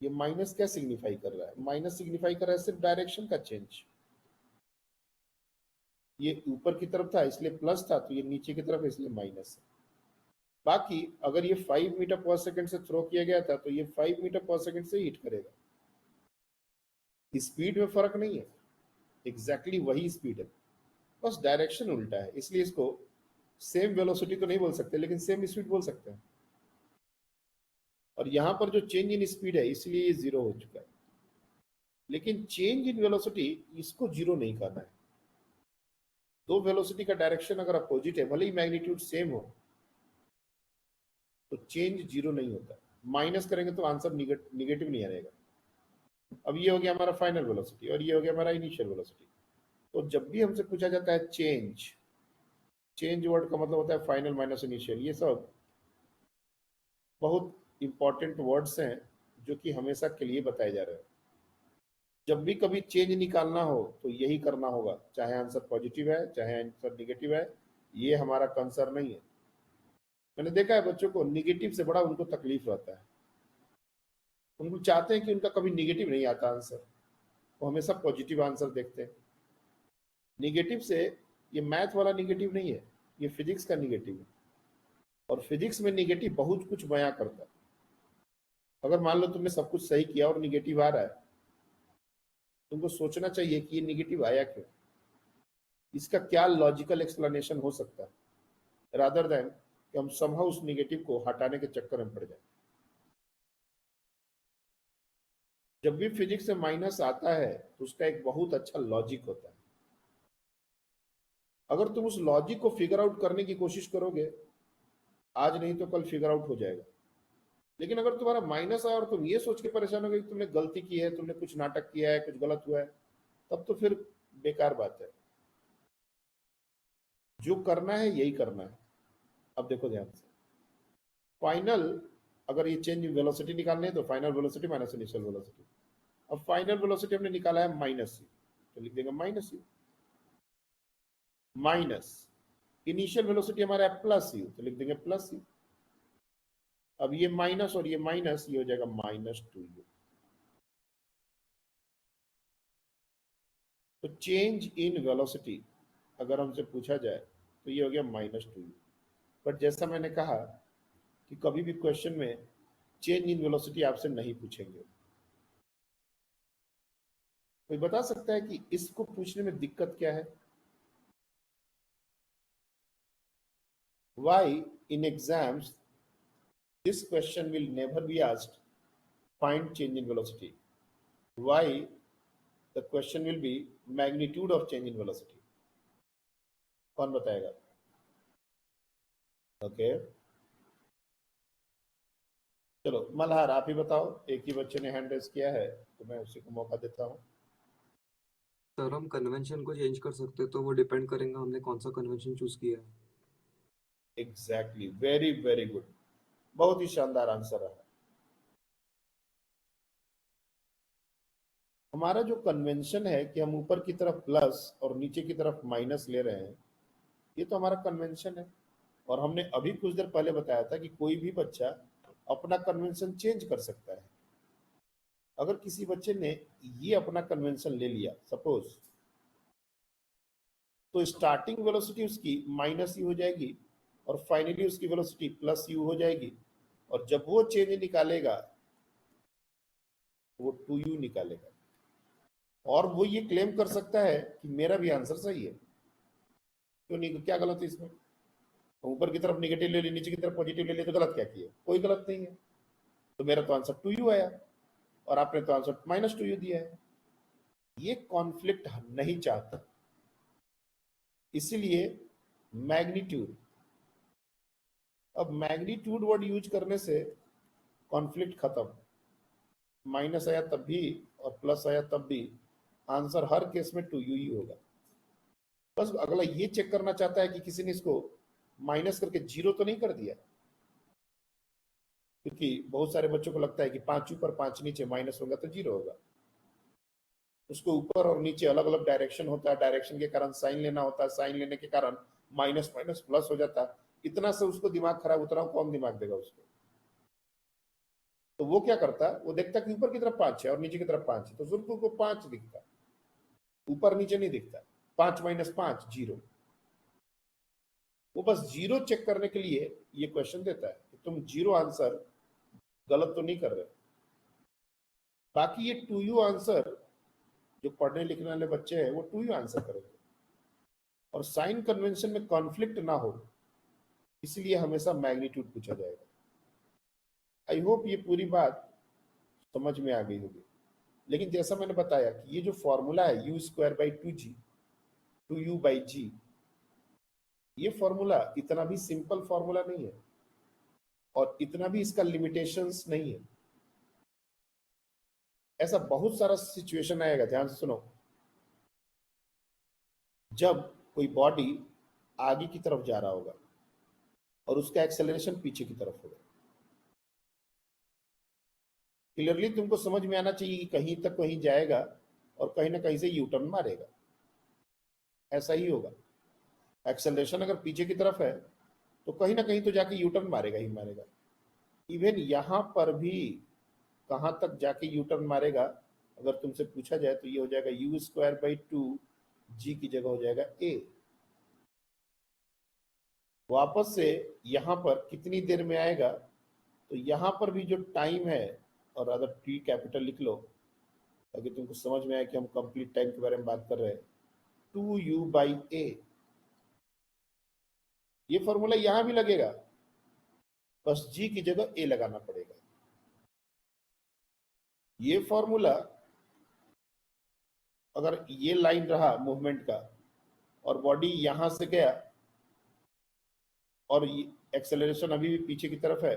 ये माइनस क्या सिग्निफाई कर रहा है? माइनस सिग्निफाई कर रहा है सिर्फ डायरेक्शन का चेंज। ये ऊपर की तरफ था इसलिए प्लस था, तो ये नीचे की तरफ इसलिए माइनस है। बाकी अगर ये 5 मीटर पर सेकंड से थ्रो किया गया था तो ये 5 मीटर पर सेकंड से हिट करेगा। स्पीड में फर्क नहीं है, एग्जैक्टली वही स्पीड है, बस डायरेक्शन उल्टा है। इसलिए इसको सेम वेलोसिटी तो नहीं बोल सकते, लेकिन सेम स्पीड बोल सकते हैं। और यहां पर जो चेंज इन स्पीड है इसलिए ये 0 हो चुका है, लेकिन चेंज इन वेलोसिटी इसको 0 नहीं करना है। दो वेलोसिटी का डायरेक्शन अगर अपोजिट है, भले ही मैग्नीट्यूड सेम हो, तो चेंज 0 नहीं होता। माइनस करेंगे तो आंसर निगेटिव नहीं आएगा। अब ये हो गया हमारा फाइनल वेलोसिटी और ये हो गया हमारा इनिशियल वेलोसिटी। तो जब भी हमसे पूछा जाता है चेंज वर्ड का मतलब होता है फाइनल माइनस इनिशियल। ये सब बहुत इंपॉर्टेंट वर्ड्स हैं जो कि हमेशा के लिए बताए जा रहे हैं। जब भी कभी चेंज निकालना हो तो यही करना होगा, चाहे आंसर पॉजिटिव है चाहे आंसर निगेटिव है, ये हमारा कंसर्न नहीं है। मैंने देखा है बच्चों को निगेटिव से बड़ा उनको तकलीफ रहता है। उनको चाहते हैं कि उनका कभी निगेटिव नहीं आता आंसर, वो हमेशा पॉजिटिव आंसर देखते हैं। निगेटिव से ये मैथ वाला निगेटिव नहीं है, ये फिजिक्स का निगेटिव है। और फिजिक्स में निगेटिव बहुत कुछ बयां करता है। अगर मान लो तुमने सब कुछ सही किया और निगेटिव आ रहा है, तुमको सोचना चाहिए कि ये निगेटिव आया क्यों, इसका क्या लॉजिकल एक्सप्लेनेशन हो सकता है, रादर देन कि हम समहाउ उस निगेटिव को हटाने के चक्कर में पड़ जाए। जब भी फिजिक्स में माइनस आता है तो उसका एक बहुत अच्छा लॉजिक होता है। अगर तुम उस लॉजिक को फिगर आउट करने की कोशिश करोगे, आज नहीं तो कल फिगर आउट हो जाएगा। लेकिन अगर तुम्हारा माइनस आया और तुम ये सोच के परेशान हो गए कि तुमने गलती की है, तुमने कुछ नाटक किया है, कुछ गलत हुआ है, तब तो फिर बेकार बात है। जो करना है यही करना है। अब देखो ध्यान से, फाइनल अगर ये चेंज इन वेलोसिटी निकालने है तो final velocity minus initial velocity. अब फाइनल वेलोसिटी हमने निकाला है माइनस यू, तो लिख देंगे minus you, minus initial velocity हमारा है प्लस यू, तो लिख देंगे प्लस यू। अब ये माइनस और ये माइनस, ये हो जाएगा -2u। तो चेंज इन वेलोसिटी अगर हमसे पूछा जाए तो ये हो गया -2u। बट जैसा मैंने कहा कि कभी भी क्वेश्चन में चेंज इन वेलोसिटी आपसे नहीं पूछेंगे। कोई बता सकता है कि इसको पूछने में दिक्कत क्या है? Why in exams this question will never be asked find change in velocity? Why the question will be magnitude of change in velocity? कौन बताएगा? ओके चलो मल्हार आप ही बताओ, एक ही बच्चे ने हैंड रेज किया है तो मैं उसी को मौका देता हूँ। सर हम कन्वेंशन को चेंज कर सकते हैं, तो वो डिपेंड करेगा हमने कौन सा कन्वेंशन चूज किया है। एग्जैक्टली, वेरी वेरी गुड, बहुत ही शानदार आंसर है। हमारा जो कन्वेंशन है कि हम ऊपर की तरफ प्लस और नीचे की तरफ माइनस ले रहे हैं, ये तो हमारा कन्वेंशन है। और हमने अभी कुछ देर पहले बताया था कि कोई भी बच्चा अपना कन्वेंशन चेंज कर सकता है। अगर किसी बच्चे ने ये अपना कन्वेंशन ले लिया सपोज, तो स्टार्टिंग वेलोसिटी उसकी माइनस यू हो जाएगी और फाइनली उसकी वेलोसिटी प्लस यू हो जाएगी। और जब वो चेंज निकालेगा वो 2u निकालेगा और वो ये क्लेम कर सकता है कि मेरा भी आंसर सही है। क्यों नहीं, क्या गलत है इसमें? ऊपर की तरफ नेगेटिव ले ली, नीचे की तरफ पॉजिटिव ले ली, तो गलत क्या किया? कोई गलत नहीं है। तो मेरा तो आंसर 2u आया और आपने तो आंसर -2u दिया है। ये कॉन्फ्लिक्ट हम नहीं चाहते, इसीलिए मैग्नीट्यूड। अब मैग्नीट्यूड वर्ड यूज करने से कॉन्फ्लिक्ट खत्म। माइनस आया तब भी और प्लस आया तब भी आंसर हर केस में 2u ही होगा। बस अगला ये चेक करना चाहता है कि किसी ने इसको माइनस करके 0 तो नहीं कर दिया, क्योंकि बहुत सारे बच्चों को लगता है कि 5 ऊपर 5 नीचे माइनस होगा तो 0 होगा। उसको ऊपर और नीचे अलग अलग डायरेक्शन होता है, डायरेक्शन के कारण साइन लेना होता है, साइन लेने के कारण माइनस माइनस प्लस हो जाता है। इतना से उसको दिमाग खराब, उतना कौन दिमाग देगा उसको? तो वो क्या करता है, वो देखता है कि ऊपर की तरफ 5 है और नीचे की तरफ 5 है, तो सिर्फ उसको 5 दिखता है, ऊपर नीचे नहीं दिखता। 5 - 5 0। वो बस 0 चेक करने के लिए ये क्वेश्चन देता है कि तुम 0 आंसर गलत तो नहीं कर रहे। बाकी ये 2u आंसर जो पढ़ने लिखने वाले बच्चे हैं वो 2u आंसर करेंगे। और साइन कन्वेंशन में कॉन्फ्लिक्ट ना हो इसलिए हमेशा मैग्नीट्यूड पूछा जाएगा। आई होप ये पूरी बात समझ में आ गई होगी। लेकिन जैसा मैंने बताया कि ये जो फॉर्मूला है u²/2g 2u/g, ये फॉर्मूला इतना भी सिंपल फॉर्मूला नहीं है और इतना भी इसका लिमिटेशंस नहीं है। ऐसा बहुत सारा सिचुएशन आएगा, ध्यान से सुनो। जब कोई बॉडी आगे की तरफ जा रहा होगा और उसका एक्सेलरेशन पीछे की तरफ होगा, क्लियरली तुमको समझ में आना चाहिए कि कहीं तक कहीं जाएगा और कहीं ना कहीं से यू टर्न मारेगा। ऐसा ही होगा। एक्सेलरेशन अगर पीछे की तरफ है तो कहीं ना कहीं तो जाके यू टर्न मारेगा ही मारेगा। इवन यहां पर भी कहां तक जाके यू टर्न मारेगा अगर तुमसे पूछा जाए तो ये हो जाएगा u²/2g की जगह हो जाएगा a। वापस से यहां पर कितनी देर में आएगा, तो यहां पर भी जो टाइम है, और अगर t कैपिटल लिख लो ताकि तुमको समझ में आए कि हम कंप्लीट टाइम के बारे में बात कर रहे हैं। 2u/a, ये फॉर्मूला यहां भी लगेगा, बस g की जगह a लगाना पड़ेगा। ये फॉर्मूला अगर ये लाइन रहा मूवमेंट का और बॉडी यहां से गया और एक्सेलरेशन अभी भी पीछे की तरफ है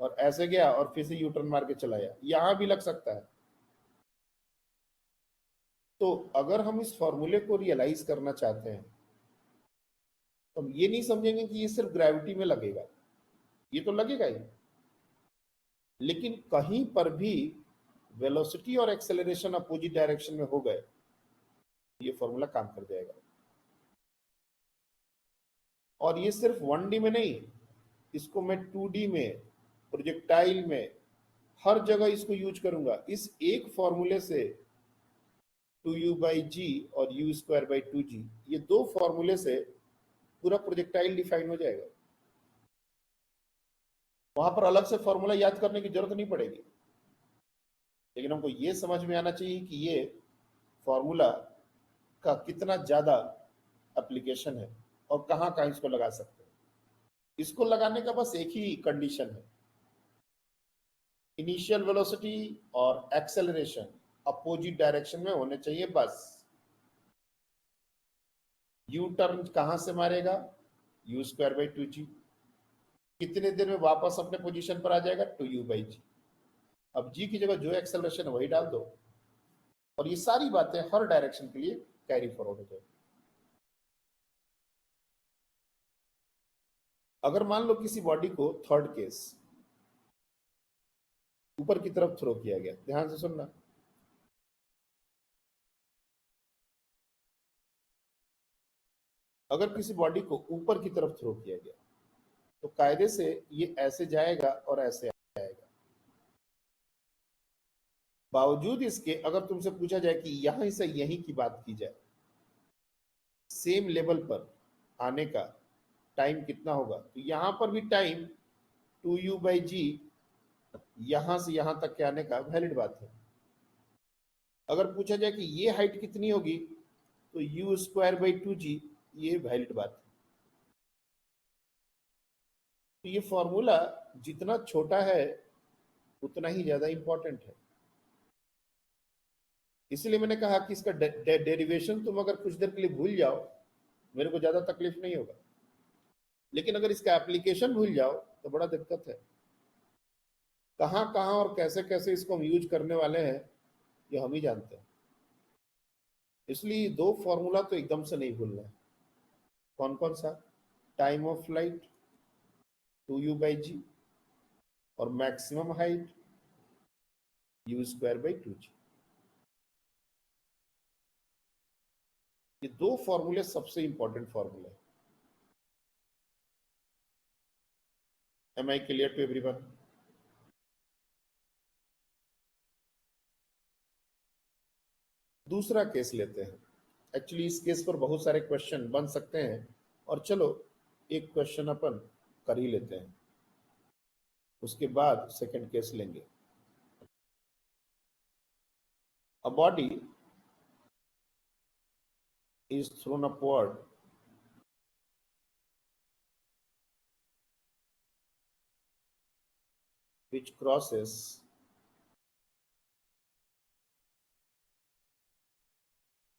और ऐसे गया और फिर से यू टर्न मार के चला गया, यहां भी लग सकता है। तो अगर हम इस फॉर्मूले को रियलाइज करना चाहते हैं तो हम ये नहीं समझेंगे कि ये सिर्फ ग्रेविटी में लगेगा, ये तो लगेगा ही, लेकिन कहीं पर भी वेलोसिटी और एक्सेलरेशन अपोजिट डायरेक्शन में हो गए ये फॉर्मूला काम कर जाएगा। और ये सिर्फ 1D में नहीं, इसको मैं 2D में, प्रोजेक्टाइल में, हर जगह इसको यूज करूंगा। इस एक फॉर्मूले से 2u/g और u²/2g, ये दो फॉर्मूले से पूरा प्रोजेक्टाइल डिफाइन हो जाएगा। वहां पर अलग से फॉर्मूला याद करने की जरूरत नहीं पड़ेगी, लेकिन हमको ये समझ में आना चाहिए कि ये फॉर्मूला का कितना ज्यादा एप्लीकेशन है और कहाँ कहाँ इसको लगा सकते हैं। इसको लगाने का बस एक ही कंडीशन है, इनिशियल वेलोसिटी और एक्सेलरेशन अपोजिट डायरेक्शन में होने चाहिए बस। यू टर्न कहां से मारेगा, u²/2g, कितने देर में वापस अपने पोजीशन पर आ जाएगा, 2u/g। अब g की जगह जो एक्सेलरेशन है वही डाल दो और ये सारी बातें हर डायरेक्शन के लिए कैरी फॉरवर्ड हो जाएगी। अगर मान लो किसी बॉडी को थर्ड केस ऊपर की तरफ थ्रो किया गया, ध्यान से सुनना, अगर किसी बॉडी को ऊपर की तरफ थ्रो किया गया तो कायदे से ये ऐसे जाएगा और ऐसे आएगा। बावजूद इसके अगर तुमसे पूछा जाए कि यहां से यहीं की बात की जाए, सेम लेवल पर आने का टाइम कितना होगा, तो यहां पर भी टाइम 2u/g यहां से यहां तक के आने का वैलिड बात है। अगर पूछा जाए कि ये हाइट कितनी होगी तो u²/2g, ये वैलिड बात है। तो ये फॉर्मूला जितना छोटा है उतना ही ज्यादा इंपॉर्टेंट है। इसलिए मैंने कहा कि इसका डेरिवेशन तुम अगर कुछ देर के लिए भूल जाओ, मेरे को ज्यादा तकलीफ नहीं होगा, लेकिन अगर इसका एप्लीकेशन भूल जाओ तो बड़ा दिक्कत है। कहां कहां और कैसे कैसे इसको हम यूज करने वाले हैं ये हम ही जानते हैं। इसलिए दो फॉर्मूला तो एकदम से नहीं भूलना है। कौन कौन सा? टाइम ऑफ फ्लाइट 2u/g और मैक्सिमम हाइट u²/2g। ये दो फॉर्मूले सबसे इंपॉर्टेंट फॉर्मूले हैं। Am I clear to everyone? दूसरा केस लेते हैं। एक्चुअली इस केस पर बहुत सारे क्वेश्चन बन सकते हैं, और चलो एक क्वेश्चन अपन कर ही लेते हैं, उसके बाद सेकंड केस लेंगे। A body is thrown upward which crosses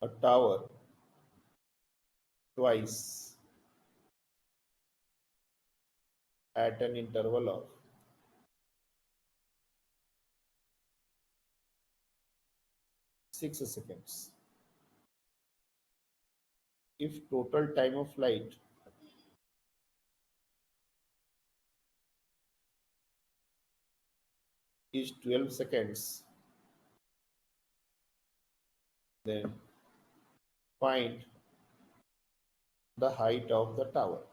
a tower twice at an interval of 6 seconds. If total time of flight is 12 seconds, then find the height of the tower.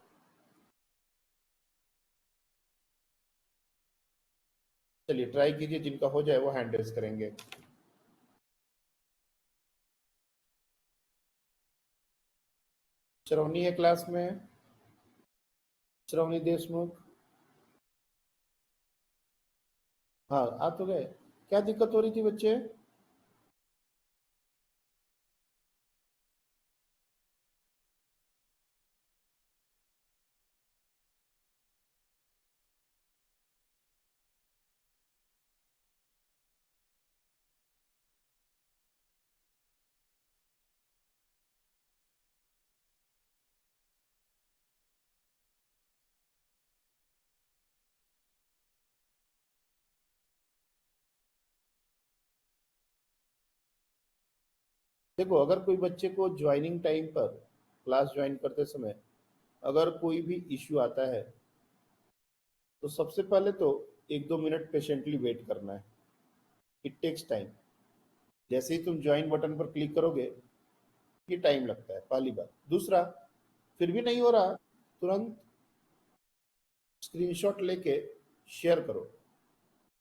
चलिए try कीजिए, जिनका हो जाए वो hand raise करेंगे। श्रवणी है class में? श्रवणी देशमुख? हाँ आ तो गए। क्या दिक्कत हो रही थी बच्चे? देखो, अगर कोई बच्चे को ज्वाइनिंग टाइम पर क्लास ज्वाइन करते समय अगर कोई भी इश्यू आता है तो सबसे पहले तो 1-2 मिनट पेशेंटली वेट करना है। It takes time. जैसे ही तुम ज्वाइन बटन पर क्लिक करोगे ये टाइम लगता है, पहली बात। दूसरा, फिर भी नहीं हो रहा, तुरंत स्क्रीनशॉट लेके शेयर करो।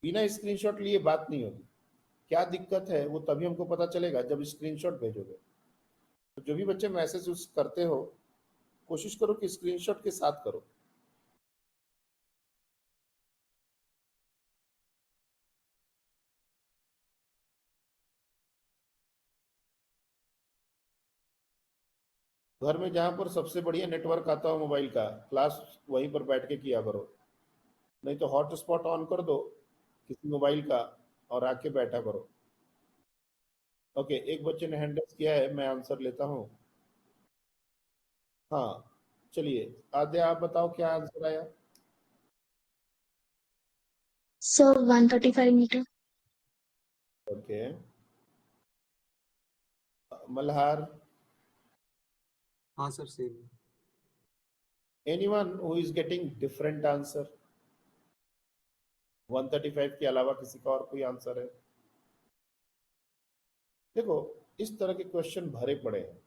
बिना स्क्रीनशॉट लिए बात नहीं होगी। क्या दिक्कत है वो तभी हमको पता चलेगा जब स्क्रीनशॉट भेजोगे। तो जो भी बच्चे मैसेज करते हो कोशिश करो कि स्क्रीनशॉट के साथ करो। घर में जहां पर सबसे बढ़िया नेटवर्क आता हो मोबाइल का, क्लास वहीं पर बैठ के किया करो। नहीं तो हॉटस्पॉट ऑन कर दो किसी मोबाइल का और आके बैठा करो। ओके, एक बच्चे ने हैंड रेज किया है, मैं आंसर लेता हूँ। हाँ चलिए आद्या, आप बताओ क्या आंसर आया? Sir, 135 meter. ओके, मल्हार? हाँ सर सेम है। Anyone who is getting different answer? 135 के अलावा किसी का और कोई आंसर है? देखो, इस तरह के क्वेश्चन भरे पड़े हैं।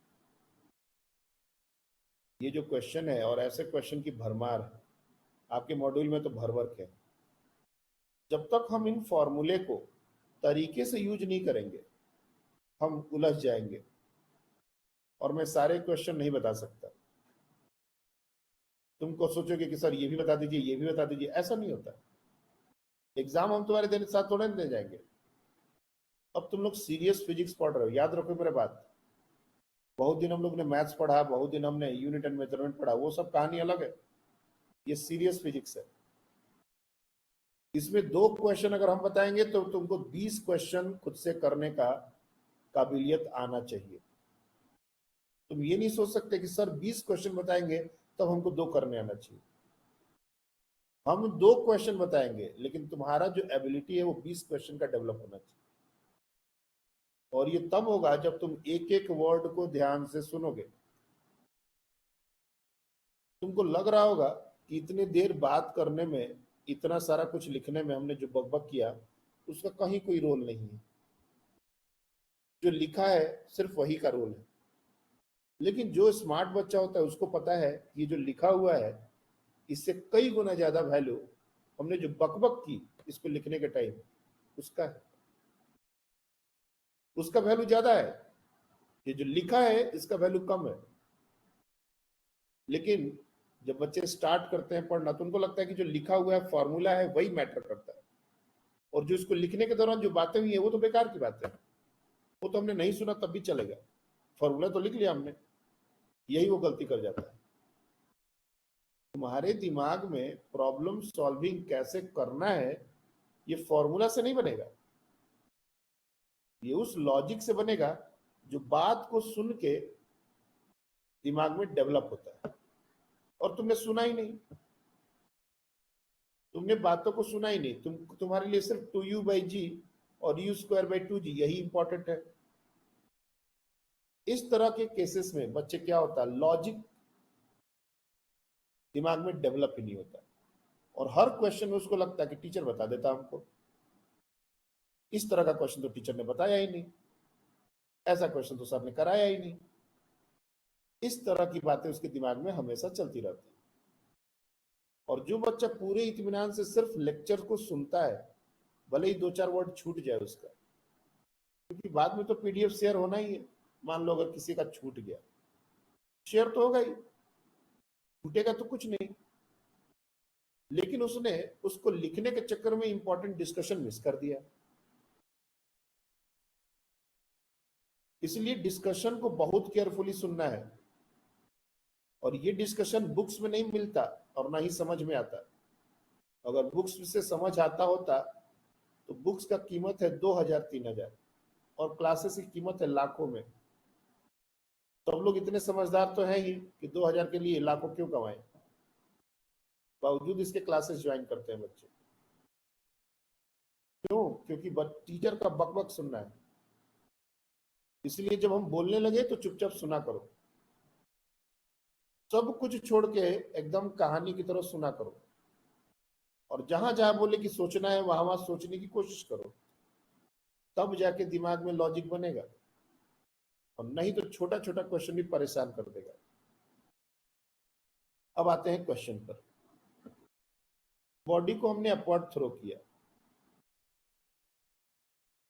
ये जो क्वेश्चन है और ऐसे क्वेश्चन की भरमार है, आपके मॉड्यूल में तो भर वर्क है। जब तक हम इन फॉर्मूले को तरीके से यूज नहीं करेंगे हम उलझ जाएंगे, और मैं सारे क्वेश्चन नहीं बता सकता। तुमको सोचोगे कि सर ये भी बता दीजिए, ये भी बता दीजिए, ऐसा नहीं होता। एग्जाम हम तुम्हारे देने साथ थोड़े दे जाएंगे। अब तुम लोग सीरियस फिजिक्स पढ़ रहे हो, याद रखो मेरे बात। बहुत दिन हम लोग ने मैथ्स पढ़ा, बहुत दिन हमने यूनिट एंड मेजरमेंट पढ़ा, वो सब कहानी अलग है। ये सीरियस फिजिक्स है। इसमें 2 क्वेश्चन अगर हम बताएंगे तो तुमको 20 क्वेश्चन खुद से करने का काबिलियत आना चाहिए। तुम ये नहीं सोच सकते कि सर 20 क्वेश्चन बताएंगे तब हमको 2 करने आना चाहिए। हम 2 क्वेश्चन बताएंगे लेकिन तुम्हारा जो एबिलिटी है वो 20 क्वेश्चन का डेवलप होना चाहिए। और ये तब होगा जब तुम एक एक वर्ड को ध्यान से सुनोगे। तुमको लग रहा होगा कि इतने देर बात करने में, इतना सारा कुछ लिखने में हमने जो बकबक किया उसका कहीं कोई रोल नहीं है। जो लिखा है सिर्फ वही का रोल है। लेकिन जो स्मार्ट बच्चा होता है उसको पता है कि ये जो लिखा हुआ है इससे कई गुना ज्यादा वैल्यू हमने जो बकबक की इसको लिखने के टाइम उसका है, उसका वैल्यू ज्यादा है। ये जो लिखा है इसका वैल्यू कम है। लेकिन जब बच्चे स्टार्ट करते हैं पढ़ना तो उनको लगता है कि जो लिखा हुआ है फॉर्मूला है वही मैटर करता है, और जो इसको लिखने के दौरान जो बातें हुई है वो तो बेकार की बातें हैं, वो तो हमने नहीं सुना तब भी चलेगा, फॉर्मूला तो लिख लिया हमने। यही वो गलती कर जाता है। तुम्हारे दिमाग में प्रॉब्लम सॉल्विंग कैसे करना है ये फॉर्मूला से नहीं बनेगा, ये उस लॉजिक से बनेगा जो बात को सुन के दिमाग में डेवलप होता है। और तुमने सुना ही नहीं, तुमने बातों को सुना ही नहीं। तुम्हारे लिए सिर्फ 2u/g और u²/2g यही इंपॉर्टेंट है। इस तरह के केसेस में बच्चे क्या होता है, लॉजिक दिमाग में डेवलप ही नहीं होता, और हर क्वेश्चन में उसको लगता है कि टीचर बता देता हमको। इस तरह का क्वेश्चन तो टीचर ने बताया ही नहीं, ऐसा क्वेश्चन तो सर ने कराया ही नहीं। इस तरह की बातें उसके दिमाग में हमेशा चलती रहती है। और जो बच्चा पूरे इत्मीनान से सिर्फ लेक्चर को सुनता है, भले ही 2-4 वर्ड छूट जाए उसका, क्योंकि बाद में तो पीडीएफ शेयर होना ही है। मान लो अगर किसी का छूट गया, शेयर तो होगा ही, छूटेगा तो कुछ नहीं। लेकिन उसने उसको लिखने के चक्कर में इंपॉर्टेंट डिस्कशन मिस कर दिया। इसलिए डिस्कशन को बहुत केयरफुली सुनना है, और ये डिस्कशन बुक्स में नहीं मिलता और ना ही समझ में आता। अगर बुक्स से समझ आता होता तो बुक्स का कीमत है 2000-3000 और क्लासेस की कीमत है लाखों में। तो हम लोग इतने समझदार तो हैं ही कि 2000 के लिए लाखों क्यों कमाएं, बावजूद इसके क्लासेस ज्वाइन करते हैं बच्चे। क्यों? क्योंकि टीचर का बकबक सुनना है। इसलिए जब हम बोलने लगे तो चुपचाप सुना करो, सब कुछ छोड़ के एकदम कहानी की तरह सुना करो, और जहां जहां बोले कि सोचना है वहां वहां सोचने की कोशिश करो, तब जाके दिमाग में लॉजिक बनेगा। और नहीं तो छोटा छोटा क्वेश्चन भी परेशान कर देगा। अब आते हैं क्वेश्चन पर। बॉडी को हमने अपवर्ड थ्रो किया।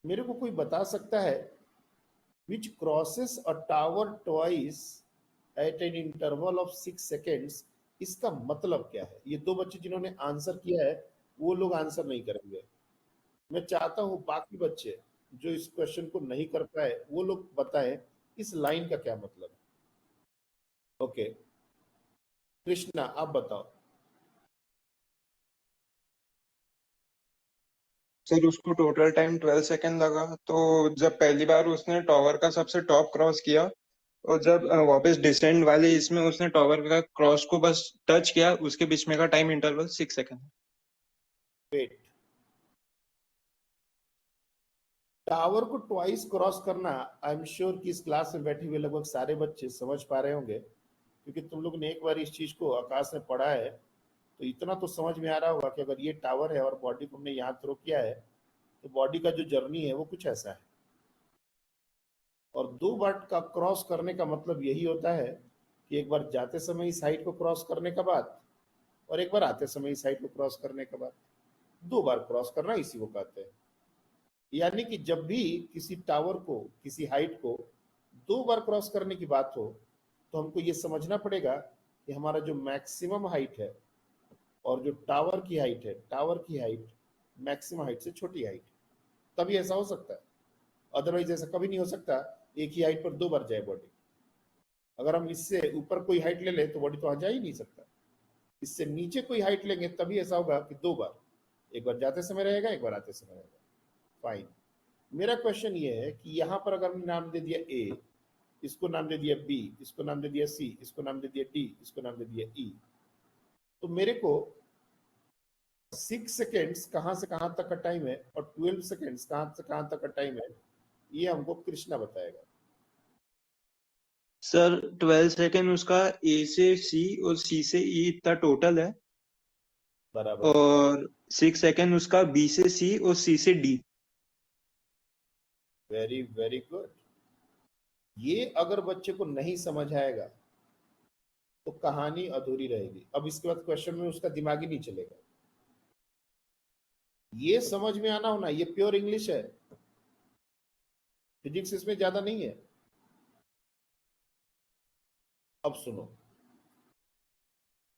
मेरे को कोई बता सकता है which crosses a tower twice at an interval of 6 seconds? इसका मतलब क्या है? ये 2 बच्चे जिन्होंने आंसर किया है वो लोग आंसर नहीं करेंगे। मैं चाहता हूं बाकी बच्चे जो इस क्वेश्चन को नहीं कर पाए वो लोग बताएं इस लाइन का क्या मतलब है। ओके कृष्णा आप बताओ। सर उसको टोटल टाइम 12 सेकेंड लगा। तो जब पहली बार उसने टॉवर का सबसे टॉप क्रॉस किया और जब वापस डिसेंड वाले इसमें उसने टॉवर का क्रॉस को बस टच किया, उसके बीच में का time interval 6 second. Wait, tower को ट्वाइस क्रॉस करना आई एम श्योर कि इस क्लास में बैठे हुए लगभग सारे बच्चे समझ पा रहे होंगे, क्योंकि तुम लोग ने एक बार इस चीज को आकाश में पढ़ा है। तो इतना तो समझ में आ रहा होगा कि अगर ये टावर है और बॉडी को हमने यहाँ थ्रो किया है तो बॉडी का जो जर्नी है वो कुछ ऐसा है। और 2 बार का क्रॉस करने का मतलब यही होता है कि एक बार जाते समय इस हाइट को क्रॉस करने के बाद और एक बार आते समय इस हाइट को क्रॉस करने के बाद 2 बार क्रॉस करना, इसी को कहते हैं। यानी कि जब भी किसी टावर को, किसी हाइट को 2 बार क्रॉस करने की बात हो तो हमको ये समझना पड़ेगा कि हमारा जो मैक्सिमम हाइट है और जो टावर की हाइट है, टावर की हाइट मैक्सिमम हाइट से छोटी हाइट, तभी ऐसा हो सकता है। अदरवाइज ऐसा कभी नहीं हो सकता एक ही हाइट पर 2 बार जाए बॉडी। अगर हम इससे ऊपर कोई हाइट ले लें तो बॉडी तो वहां जा ही नहीं सकता। इससे नीचे कोई हाइट लेंगे तभी ऐसा होगा कि 2 बार, एक बार जाते समय रहेगा, एक बार आते समय रहेगा। फाइन। मेरा क्वेश्चन ये है कि यहाँ पर अगर हमने नाम दे दिया ए, इसको नाम दे दिया बी, इसको नाम दे दिया सी, इसको नाम दे दिया डी, इसको नाम दे दिया ई, तो मेरे को 6 सेकेंड्स कहां से कहां तक का टाइम है और 12 सेकेंड्स कहां से कहां तक का टाइम है, ये हमको कृष्णा बताएगा। सर 12 सेकेंड उसका ए से सी और सी से ई इतना टोटल है, बराबर। और 6 सेकेंड उसका बी से सी और सी से डी। Very very good. ये अगर बच्चे को नहीं समझ आएगा तो कहानी अधूरी रहेगी। अब इसके बाद क्वेश्चन में उसका दिमाग ही नहीं चलेगा। ये समझ में आना होना, ये प्योर इंग्लिश है, फिजिक्स इसमें ज्यादा नहीं है। अब सुनो,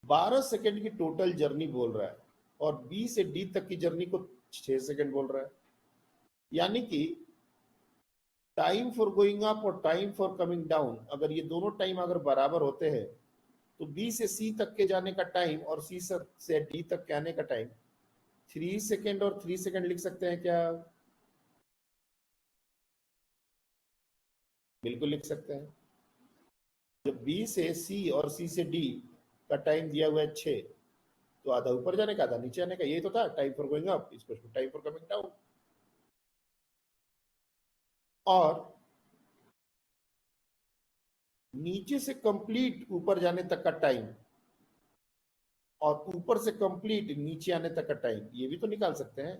12 सेकेंड की टोटल जर्नी बोल रहा है और बी से डी तक की जर्नी को 6 सेकेंड बोल रहा है। यानी कि टाइम फॉर गोइंग अप और टाइम फॉर कमिंग डाउन, अगर ये दोनों टाइम अगर बराबर होते हैं तो बी से सी तक के जाने का टाइम और सी से डी तक के आने का टाइम 3 सेकेंड और 3 सेकेंड लिख सकते हैं क्या? बिल्कुल लिख सकते हैं। जब बी से सी और सी से डी का टाइम दिया हुआ है 6, तो आधा ऊपर जाने का आधा नीचे आने का, यही तो था time for going up is time for coming down. और नीचे से कंप्लीट ऊपर जाने तक का टाइम और ऊपर से कंप्लीट नीचे आने तक का टाइम, ये भी तो निकाल सकते हैं।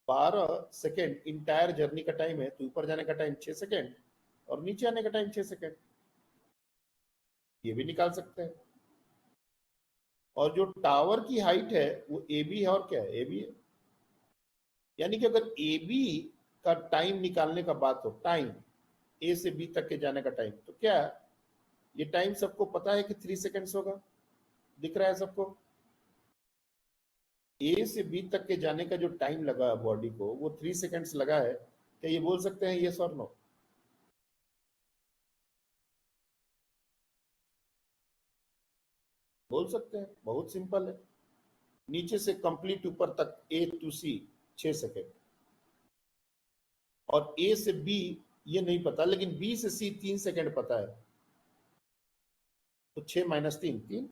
12 सेकेंड इंटायर जर्नी का टाइम है, तो ऊपर जाने का टाइम 6 सेकेंड और नीचे आने का टाइम 6 सेकेंड, ये भी निकाल सकते हैं। और जो टावर की हाइट है वो ए बी है, और क्या है? ए बी है। यानी कि अगर ए बी का टाइम निकालने का बात हो, टाइम ए से बी तक के जाने का टाइम, तो क्या ये टाइम सबको पता है कि 3 सेकेंड्स होगा? दिख रहा है सबको? ए से बी तक के जाने का जो टाइम लगा बॉडी को, वो 3 सेकेंड्स लगा है। क्या ये बोल सकते हैं यस और नो? बोल सकते हैं, बहुत सिंपल है। नीचे से कंप्लीट ऊपर तक ए टू सी 6 सेकेंड, और ए से बी ये नहीं पता, लेकिन बी से सी 3 सेकेंड पता है, तो 6 माइनस 3 3।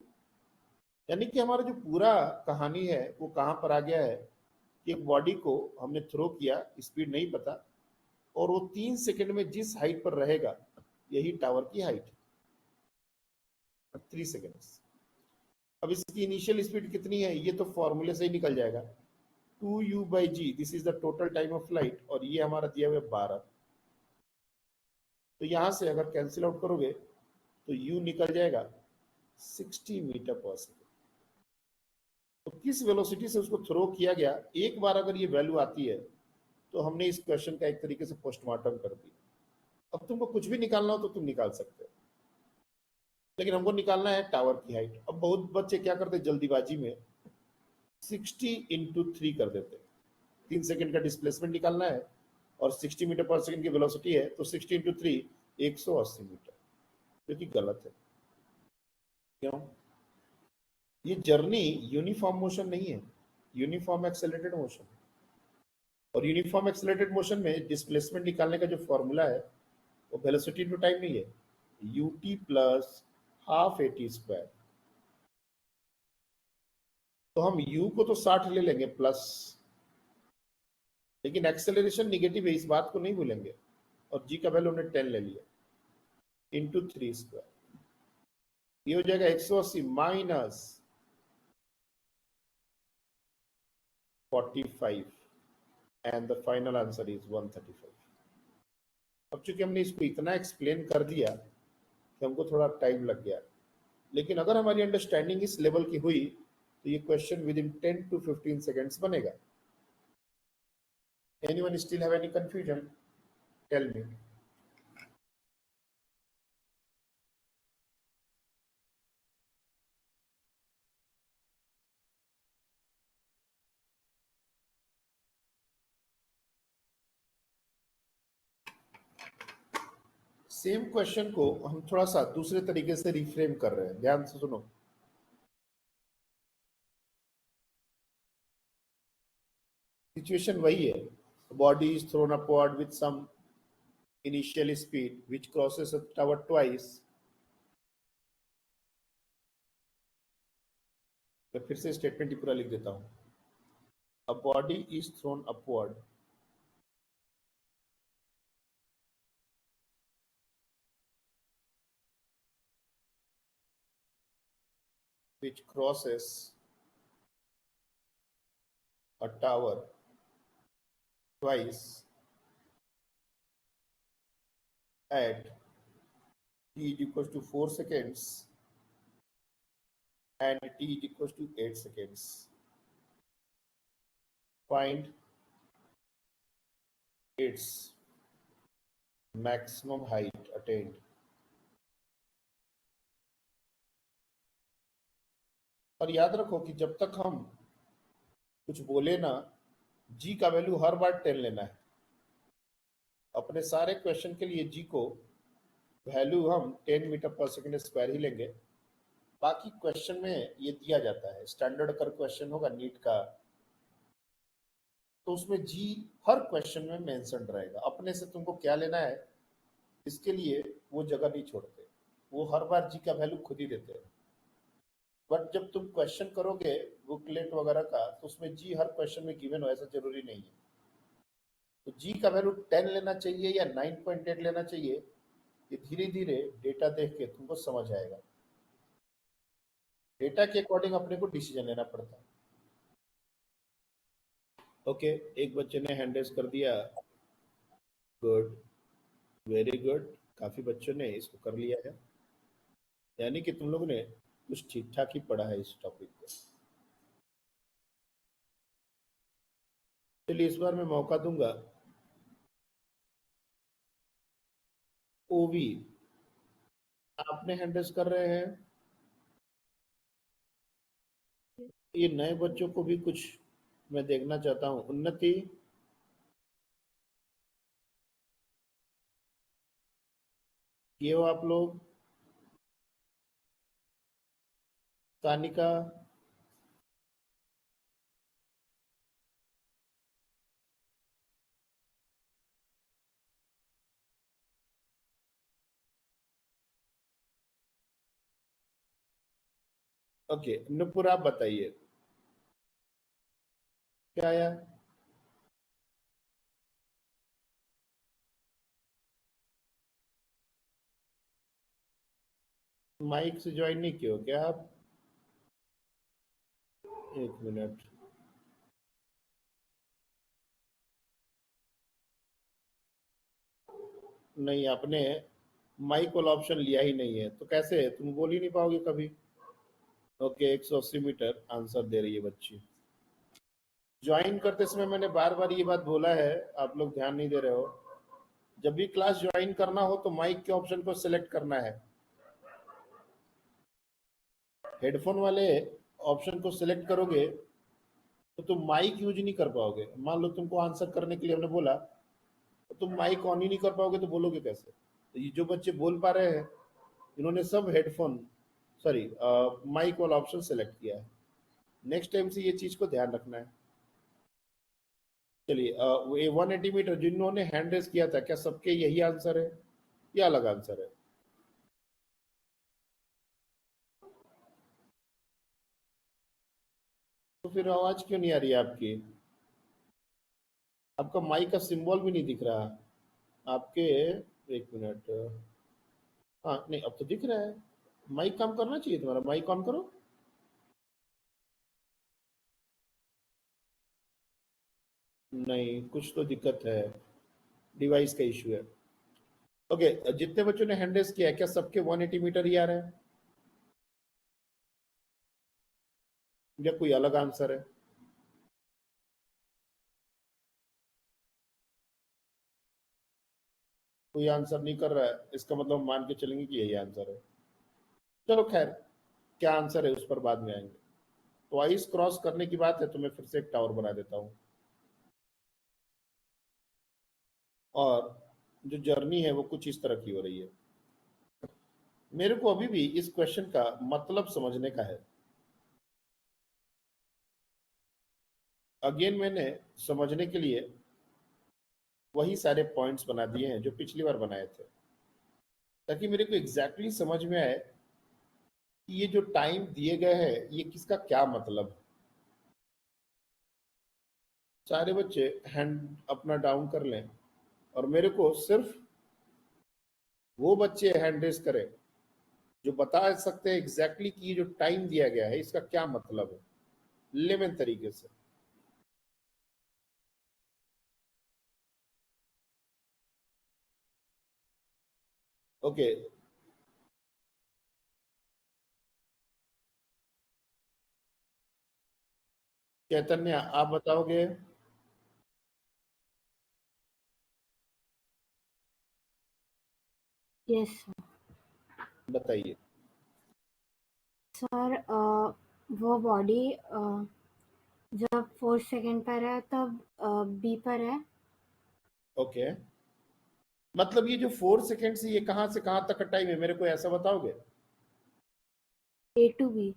यानी कि हमारा जो पूरा कहानी है वो कहां पर आ गया है कि एक बॉडी को हमने थ्रो किया, स्पीड नहीं पता, और वो 3 सेकेंड में जिस हाइट पर रहेगा यही टावर की हाइट है, 3 सेकेंड्स। अब इसकी इनिशियल स्पीड कितनी है ये तो फॉर्मूले से ही निकल जाएगा, 2u/g, this is the total time of flight, और ये हमारा दिया हुआ है 12। तो यहां से अगर कैंसिल आउट करोगे तो u निकल जाएगा 60 मीटर पर सेकेंड। तो किस वेलोसिटी से उसको थ्रो किया गया, एक बार अगर ये वैल्यू आती है तो हमने इस क्वेश्चन का एक तरीके से पोस्टमार्टम कर दिया। अब तुमको कुछ भी निकालना हो तो तुम निकाल सकते हो, लेकिन हमको निकालना है टावर की हाइट। अब बहुत बच्चे क्या करते हैं जल्दीबाजी में 60 इंटू 3 कर देते हैं। 3 सेकेंड का डिस्प्लेसमेंट निकालना है और 60 मीटर पर सेकेंड की वेलोसिटी है, तो 60 इंटू 3 180 मीटर, जो कि गलत है। क्यों? ये जर्नी यूनिफॉर्म मोशन नहीं है, यूनिफॉर्म एक्सेलरेटेड मोशन। और यूनिफॉर्म एक्सेलरेटेड मोशन में डिस्प्लेसमेंट निकालने का जो फॉर्मूला है वो वेलोसिटी टू टाइम नहीं है, ut plus half at square. तो हम u को तो 60 ले लेंगे प्लस, लेकिन एक्सेलरेशन निगेटिव है, इस बात को नहीं भूलेंगे, और g का वैल्यू हमने 10 ले लिया, इंटू 3 स्क्वायर। ये हो जाएगा 180 minus 45, and the final answer is 135। अब चूंकि हमने इसको इतना एक्सप्लेन कर दिया कि हमको थोड़ा टाइम लग गया, लेकिन अगर हमारी अंडरस्टैंडिंग इस लेवल की हुई तो ये question with in 10 to 15 seconds बनेगा. Anyone still have any confusion? Tell me. Same question को हम थोड़ा सा दूसरे तरीके से रिफ्रेम कर रहे हैं, ध्यान से सुनो. सिचुएशन वही है, body is thrown upward with some initial speed which crosses a tower twice. मैं फिर से स्टेटमेंट ही पूरा लिख देता हूं. A body is thrown upward which crosses a tower twice at t is equals to 4 seconds and t is equals to 8 seconds. Find its maximum height attained. और याद रखो कि जब तक हम कुछ बोले ना, जी का वैल्यू हर बार 10 लेना है. अपने सारे क्वेश्चन के लिए जी को वैल्यू हम 10 मीटर पर सेकेंड स्क्वायर ही लेंगे. बाकी क्वेश्चन में ये दिया जाता है, स्टैंडर्ड कर क्वेश्चन होगा नीट का, तो उसमें जी हर क्वेश्चन में मेंशन रहेगा. अपने से तुमको क्या लेना है इसके लिए वो जगह नहीं छोड़ते, वो हर बार जी का वैल्यू खुद ही देते हैं. बट जब तुम क्वेश्चन करोगे बुकलेट वगैरह का, तो उसमें जी हर क्वेश्चन में गिवन हो ऐसा जरूरी नहीं है. तो जी का वैल्यू 10 लेना चाहिए या 9.8 लेना चाहिए, ये धीरे धीरे डेटा देख के तुमको समझ आएगा. डेटा के अकॉर्डिंग अपने को डिसीजन लेना पड़ता है. ओके, एक बच्चे ने हैंड रेज कर दिया. Good, very good. काफी बच्चों ने इसको कर लिया है, यानी कि तुम लोगों ने कुछ ठीक ठाक ही पढ़ा है इस टॉपिक को. चलिए इस बार मैं मौका दूंगा ओवी. आपने हैंड रेज कर रहे हैं, ये नए बच्चों को भी कुछ मैं देखना चाहता हूं. उन्नति, ये हो आप लोग. तानिका, ओके. नुपुर आप बताइए क्या आया. माइक से ज्वाइन नहीं किए हो क्या आप? एक मिनट. नहीं, आपने माइक वाला ऑप्शन लिया ही नहीं है, तो कैसे तुम बोल ही नहीं पाओगे कभी. ओके, 180 मीटर आंसर दे रही है बच्ची. ज्वाइन करते समय मैंने बार बार ये बात बोला है, आप लोग ध्यान नहीं दे रहे हो. जब भी क्लास ज्वाइन करना हो तो माइक के ऑप्शन को सिलेक्ट करना है. हेडफोन वाले ऑप्शन को सिलेक्ट करोगे तो तुम माइक यूज नहीं कर पाओगे. मान लो तुमको आंसर करने के लिए हमने बोला, तो तुम माइक ऑन ही नहीं कर पाओगे, तो बोलोगे कैसे. तो ये जो बच्चे बोल पा रहे हैं, इन्होंने सब हेडफोन सॉरी माइक वाला ऑप्शन सेलेक्ट किया है. नेक्स्ट टाइम से ये चीज को ध्यान रखना है. चलिए, ये 180 मीटर जिन्होंने हैंड रेस किया था, क्या सबके यही आंसर है या अलग आंसर है? तो फिर आवाज क्यों नहीं आ रही है आपकी? आपका माइक का सिंबल भी नहीं दिख रहा आपके. एक मिनट. हाँ, नहीं अब तो दिख रहा है. माइक काम करना चाहिए तुम्हारा. माइक ऑन करो. नहीं, कुछ तो दिक्कत है, डिवाइस का इश्यू है. ओके, जितने बच्चों ने हैंड रेस किया है क्या सबके 180 मीटर ही आ रहा है या कोई अलग आंसर है? कोई आंसर नहीं कर रहा है, इसका मतलब हम मान के चलेंगे कि यही आंसर है। चलो खैर, क्या आंसर है उस पर बाद में आएंगे। तो आइस क्रॉस करने की बात है तो मैं फिर से एक टावर बना देता हूँ, और जो जर्नी है वो कुछ इस तरह की हो रही है। मेरे को अभी भी इस क्वेश्चन का मतलब समझने का है। अगेन मैंने समझने के लिए वही सारे पॉइंट्स बना दिए हैं जो पिछली बार बनाए थे, ताकि मेरे को एग्जैक्टली समझ में आए कि ये जो टाइम दिए गए हैं ये किसका क्या मतलब है। सारे बच्चे हैंड अपना डाउन कर लें और मेरे को सिर्फ वो बच्चे हैंड रेस करें जो बता सकते हैं एग्जैक्टली कि ये जो टाइम दिया गया है इसका क्या मतलब है, लेमन तरीके से। ओके, चैतन्य आप बताओगे? यस बताइए। सर। वो बॉडी जब 4 सेकेंड पर है तब बी पर है। ओके, मतलब ये जो 4 सेकेंड से ये कहां से कहां तक का टाइम है मेरे को ऐसा बताओगे? A to B.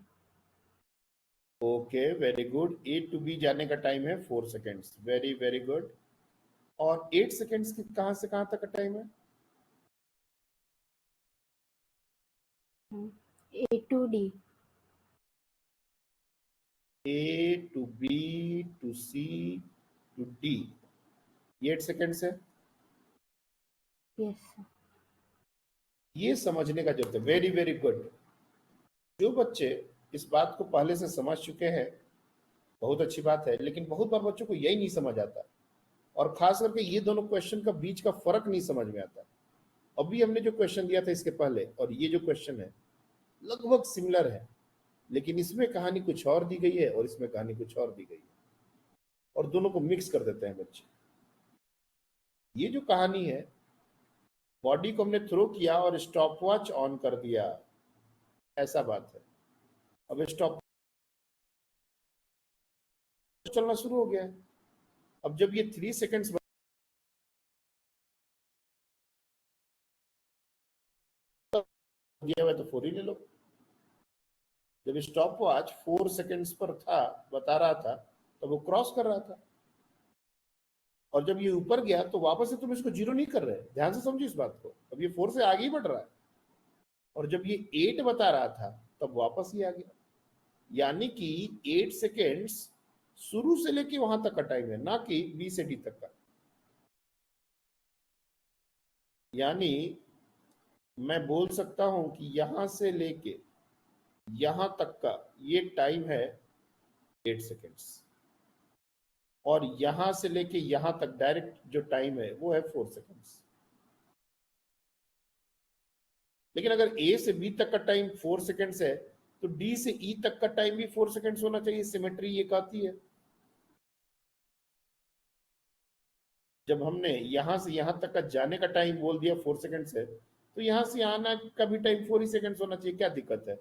Okay, very good. A to B जाने का टाइम है 4 सेकेंड्स, वेरी वेरी गुड। और 8 सेकेंड्स की कहां से कहां तक का टाइम है? A to D. A to B to C to D, ये 8 सेकेंड्स है। Yes sir. ये समझने का जरूरत है, वेरी वेरी गुड। जो बच्चे इस बात को पहले से समझ चुके हैं बहुत अच्छी बात है, लेकिन बहुत बार बच्चों को यही नहीं समझ आता, और खास करके ये दोनों क्वेश्चन का बीच का फर्क नहीं समझ में आता। अभी हमने जो क्वेश्चन दिया था इसके पहले और ये जो क्वेश्चन है लगभग सिमिलर है, लेकिन इसमें कहानी कुछ और दी गई है और इसमें कहानी कुछ और दी गई है, और दोनों को मिक्स कर देते हैं बच्चे। ये जो कहानी है, बॉडी को हमने थ्रो किया और स्टॉप वॉच ऑन कर दिया, ऐसा बात है। अब स्टॉप चलना शुरू हो गया है। अब जब ये 3 सेकेंड्स दिया हुआ है तो 4 ही ले लो। जब स्टॉप वॉच 4 सेकेंड्स पर था, बता रहा था, तो वो क्रॉस कर रहा था, और जब ये ऊपर गया तो वापस से तुम इसको 0 नहीं कर रहे, ध्यान से समझो इस बात को। अब ये 4 से आगे ही बढ़ रहा है, और जब ये 8 बता रहा था तब वापस ही आ गया। यानी कि 8 सेकेंड्स शुरू से लेके वहां तक का टाइम है, ना कि बी से डी तक का। यानी मैं बोल सकता हूं कि यहां से लेके यहां तक का ये टाइम है 8 सेकेंड्स, और यहां से लेके यहां तक डायरेक्ट जो टाइम है वो है 4 सेकेंड्स। लेकिन अगर ए से बी तक का टाइम 4 सेकेंड्स है तो डी से ई तक का टाइम भी 4 सेकेंड्स होना चाहिए। सिमेट्री ये कहती है। जब हमने यहां से यहां तक का जाने का टाइम बोल दिया 4 सेकेंड्स है, तो यहां से आना का भी टाइम 4 ही सेकेंड्स होना चाहिए। क्या दिक्कत है?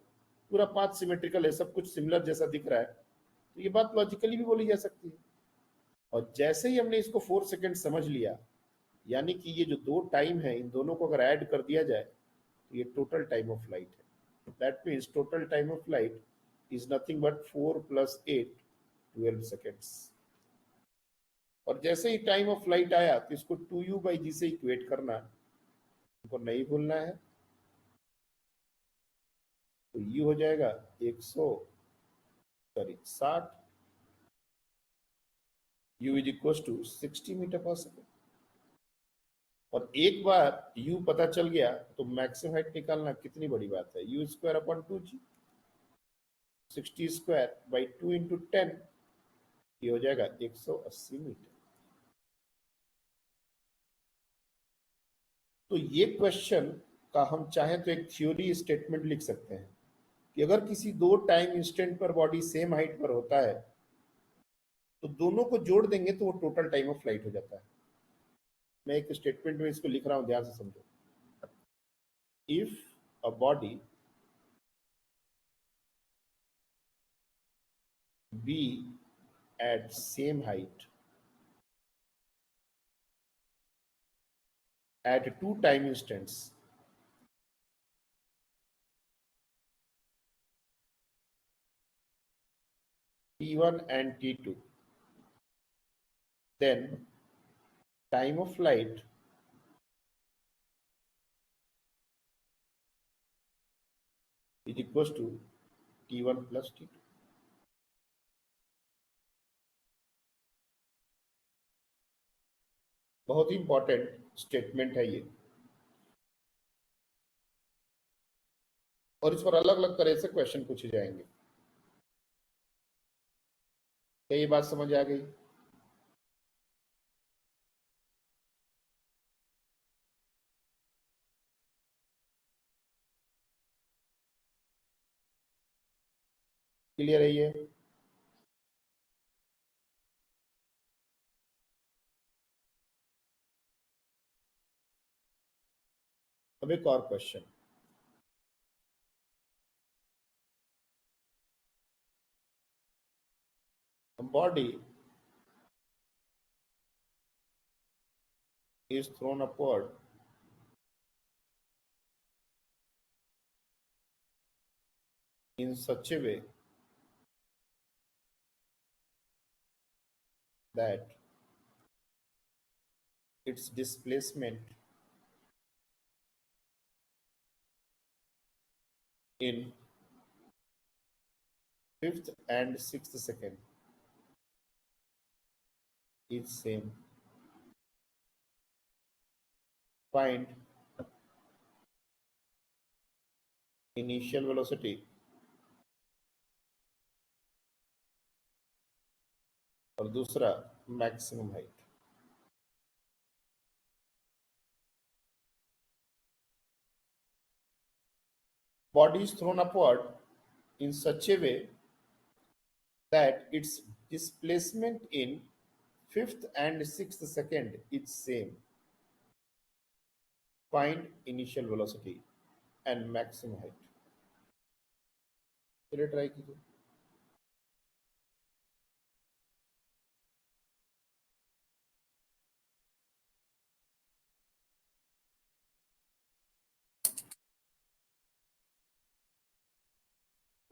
पूरा पाथ सिमेट्रिकल है, सब कुछ सिमिलर जैसा दिख रहा है, तो ये बात लॉजिकली भी बोली जा सकती है। और जैसे ही हमने इसको 4 सेकेंड समझ लिया, यानी कि ये जो दो टाइम है इन दोनों को अगर ऐड कर दिया जाए तो ये टोटल टाइम ऑफ फ्लाइट है। That means total time of flight is nothing but 4 + 8, 12 seconds. और जैसे ही टाइम ऑफ फ्लाइट आया तो इसको 2u/g से इक्वेट करना, हमको नहीं भूलना है। तो u हो जाएगा 60, u इज इक्वल टू 60 मीटर/सेकेंड। और एक बार u पता चल गया तो मैक्सिमम हाइट निकालना कितनी बड़ी बात है। u²/2g, 60²/2 × 10, ये हो जाएगा 180 मीटर। तो ये क्वेश्चन का हम चाहें तो एक थ्योरी स्टेटमेंट लिख सकते हैं कि अगर किसी दो टाइम इंस्टेंट पर बॉडी सेम हाइट पर होता है तो दोनों को जोड़ देंगे तो वो टोटल टाइम ऑफ फ्लाइट हो जाता है। मैं एक स्टेटमेंट में इसको लिख रहा हूं, ध्यान से समझो। If a body be at same height at two time instants t1 and t2, then time of flight is equals to t1 plus t2। बहुत ही इंपॉर्टेंट स्टेटमेंट है ये, और इस पर अलग अलग तरह से क्वेश्चन पूछे जाएंगे। क्या ये बात समझ आ गई? क्लियर है ये? अब एक और question, body is thrown upward in such a way that its displacement in fifth and sixth second is same. Find initial velocity और दूसरा maximum height. Body is thrown upward in such a way that its displacement in fifth and sixth second is same. Find initial velocity and maximum height. चलिए try कीजिए।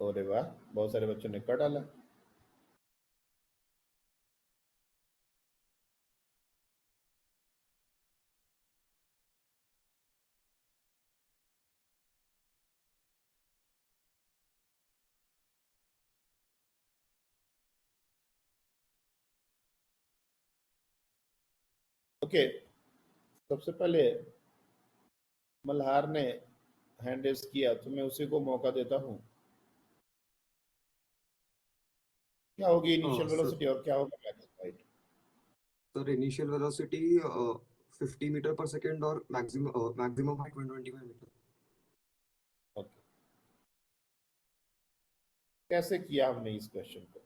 अरे वाह, बहुत सारे बच्चों ने कर डाला। ओके, सबसे पहले मल्हार ने हैंड रेज किया तो मैं उसी को मौका देता हूं। क्या होगी इनिशियल वेलोसिटी और क्या होगा maximum height? Sir initial velocity 50 metre per second और मैक्सिमम हाइट 125 मीटर। ओके, कैसे किया हमने इस क्वेश्चन को?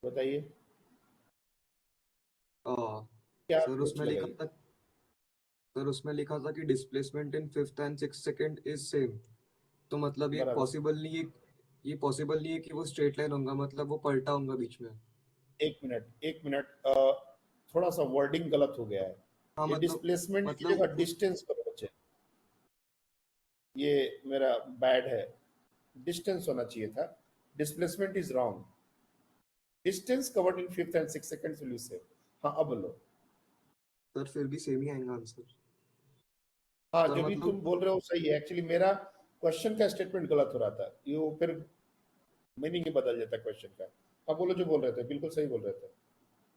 बताइए क्या सर अप्रोच लगाई? उसमें लिखा था कि displacement in fifth and six second is same. तो मतलब ये बराबर। पॉसिबल नहीं है, ये पॉसिबल नहीं है कि वो स्ट्रेट लाइन होगा, मतलब वो पलटा होगा बीच में। एक मिनट, थोड़ा सा वर्डिंग गलत हो गया है। हाँ ये डिस्प्लेसमेंट की मतलब जगह डिस्टेंस करो बच्चे, ये मेरा बैड है, डिस्टेंस होना चाहिए था। Displacement is wrong, distance covered in fifth and six seconds will be same. हाँ अब लो। सर फिर भी सेम ही आएगा आंसर। हाँ, सर जो भी मतलब तुम बोल रहे हो सही है, एक्चुअली मेरा क्वेश्चन का स्टेटमेंट गलत हो रहा था, ये फिर मीनिंग ही बदल जाता है क्वेश्चन का। हाँ बोलो, जो बोल रहे थे बिल्कुल सही बोल रहे थे।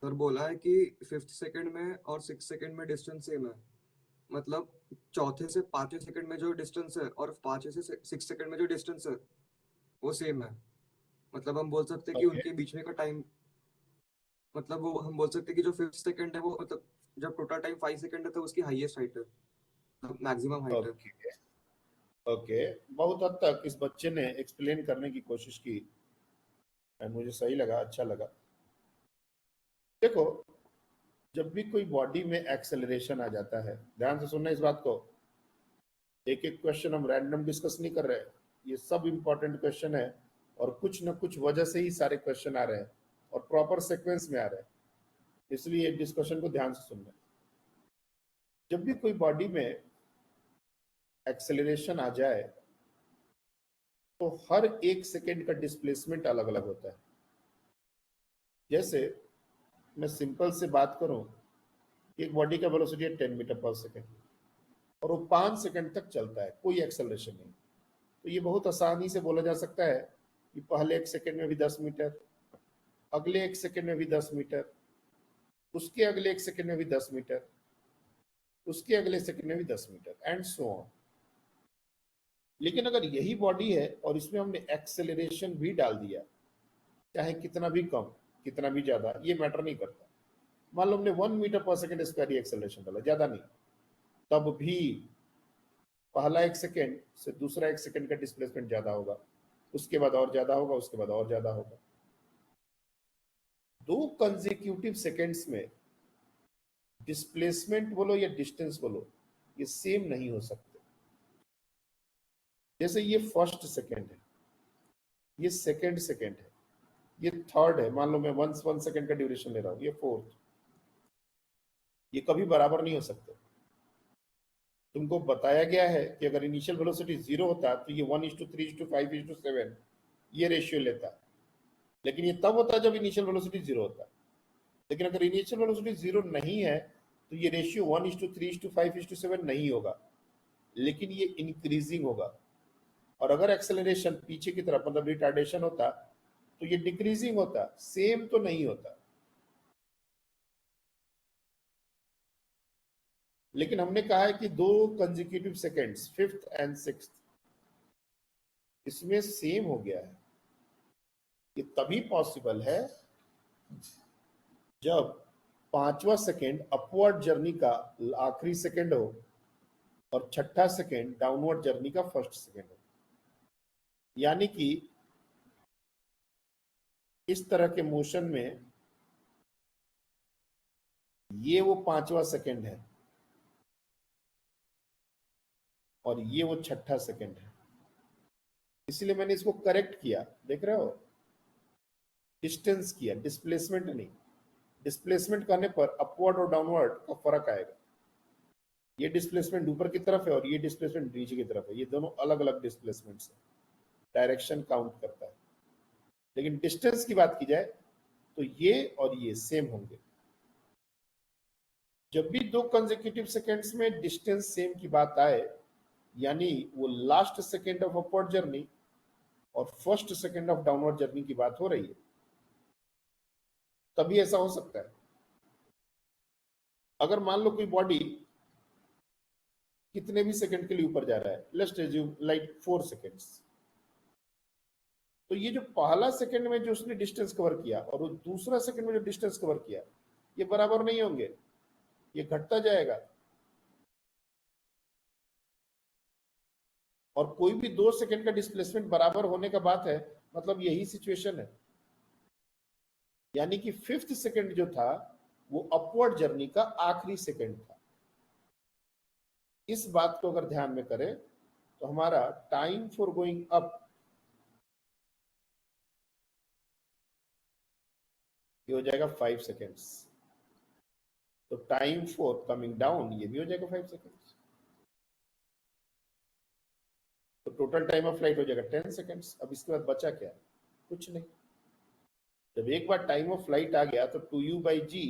सर बोला है कि फिफ्थ सेकंड में और सिक्स सेकंड में डिस्टेंस सेम है, मतलब चौथे से पांचवें सेकंड में जो डिस्टेंस है और पांचवें से सिक्स सेकंड में जो डिस्टेंस है वो सेम है। मतलब हम बोल सकते हैं कि ओके, उनके बीच में का टाइम मतलब वो हम बोल सकते हैं कि जो 5th सेकंड है वो मतलब जब टोटल टाइम 5 सेकंड है तो उसकी हाईएस्ट हाइट है, मैक्सिमम हाइट है। ओके ओके, बहुत हद तक इस बच्चे ने एक्सप्लेन करने की कोशिश की एंड मुझे सही लगा, अच्छा लगा। देखो, जब भी कोई बॉडी में एक्सेलरेशन आ जाता है, ध्यान से सुनना इस बात को, एक एक क्वेश्चन हम रैंडम डिस्कस नहीं कर रहे हैं, ये सब इंपॉर्टेंट क्वेश्चन है और कुछ न कुछ वजह से ही सारे क्वेश्चन आ रहे हैं और प्रॉपर सीक्वेंस में आ रहे हैं, इसलिए डिस्कशन को ध्यान से सुनना। जब भी कोई बॉडी में एक्सेलरेशन आ जाए तो हर एक सेकेंड का डिस्प्लेसमेंट अलग अलग होता है। जैसे मैं सिंपल से बात करूं, एक बॉडी का वेलोसिटी है 10 मीटर पर सेकेंड और वो 5 सेकेंड तक चलता है, कोई एक्सेलरेशन नहीं, तो ये बहुत आसानी से बोला जा सकता है कि पहले एक सेकेंड में भी 10 मीटर, अगले एक सेकेंड में भी 10 मीटर, उसके अगले एक सेकेंड में भी 10 मीटर, उसके अगले सेकेंड में भी 10 मीटर एंड सो ऑन। लेकिन अगर यही बॉडी है और इसमें हमने एक्सेलरेशन भी डाल दिया, चाहे कितना भी कम कितना भी ज्यादा, ये मैटर नहीं करता, मान लो हमने 1 metre per second square acceleration डाला, ज्यादा नहीं, तब भी पहला एक सेकेंड से दूसरा एक सेकेंड का डिस्प्लेसमेंट ज्यादा होगा, उसके बाद और ज्यादा होगा, उसके बाद और ज्यादा होगा। 2 कंसेक्यूटिव सेकेंड्स में डिस्प्लेसमेंट बोलो या डिस्टेंस बोलो, ये सेम नहीं हो सकते। जैसे ये फर्स्ट सेकेंड है, ये सेकेंड सेकेंड है, ये थर्ड है, मान लो मैं 1 सेकेंड का ड्यूरेशन ले रहा हूं, ये फोर्थ, ये कभी बराबर नहीं हो सकते। तुमको बताया गया है कि अगर इनिशियल वेलोसिटी 0 होता तो ये 1:3:5:7 ये रेशियो लेता, लेकिन ये तब होता जब इनिशियल वेलोसिटी 0 होता। लेकिन अगर इनिशियल वेलोसिटी 0 नहीं है तो ये रेशियो 1:3:5:7 नहीं होगा, लेकिन ये इंक्रीजिंग होगा। और अगर एक्सेलरेशन पीछे की तरफ मतलब रिटार्डेशन होता तो ये डिक्रीजिंग होता, सेम तो नहीं होता। लेकिन हमने कहा है कि 2 consecutive seconds, 5th and 6th, इसमें सेम हो गया है। ये तभी पॉसिबल है जब 5वां सेकेंड अपवर्ड जर्नी का आखिरी सेकेंड हो और 6ठा सेकेंड डाउनवर्ड जर्नी का फर्स्ट सेकेंड हो। यानी कि इस तरह के मोशन में ये वो 5वां सेकेंड है और ये वो 6ठा सेकेंड है, इसलिए मैंने इसको करेक्ट किया, देख रहे हो, डिस्टेंस किया, डिस्प्लेसमेंट नहीं। डिस्प्लेसमेंट करने पर अपवर्ड और डाउनवर्ड का फर्क आएगा, ये डिस्प्लेसमेंट ऊपर की तरफ है और ये डिस्प्लेसमेंट नीचे की तरफ है, ये दोनों अलग अलग डिस्प्लेसमेंट्स है, डायरेक्शन काउंट करता है। लेकिन डिस्टेंस की बात की जाए तो ये और ये सेम होंगे। जब भी 2 कंसेक्यूटिव सेकेंड्स में डिस्टेंस सेम की बात आए, यानी वो last second of upward journey और first second of downward journey की बात हो रही है, तभी ऐसा हो सकता है। अगर मान लो कोई बॉडी कितने भी सेकंड के लिए ऊपर जा रहा है, लेट्स अज्यूम लाइक 4 सेकेंड्स, तो ये जो पहला सेकंड में जो उसने डिस्टेंस कवर किया और वो दूसरा सेकंड में जो डिस्टेंस कवर किया, ये बराबर नहीं होंगे, ये घटता जाएगा। और कोई भी 2 सेकंड का डिस्प्लेसमेंट बराबर होने का बात है, मतलब यही सिचुएशन है। यानी कि 5th सेकंड जो था वो अपवर्ड जर्नी का आखिरी सेकंड था। इस बात को अगर ध्यान में करें तो हमारा टाइम फॉर गोइंग अप ये हो जाएगा 5 सेकेंड्स, तो टाइम फॉर कमिंग डाउन ये भी हो जाएगा 5 सेकेंड्स, तो टोटल टाइम ऑफ फ्लाइट हो जाएगा 10 सेकेंड्स। अब इसके बाद बचा क्या? कुछ नहीं। जब एक बार टाइम ऑफ फ्लाइट आ गया तो 2u/g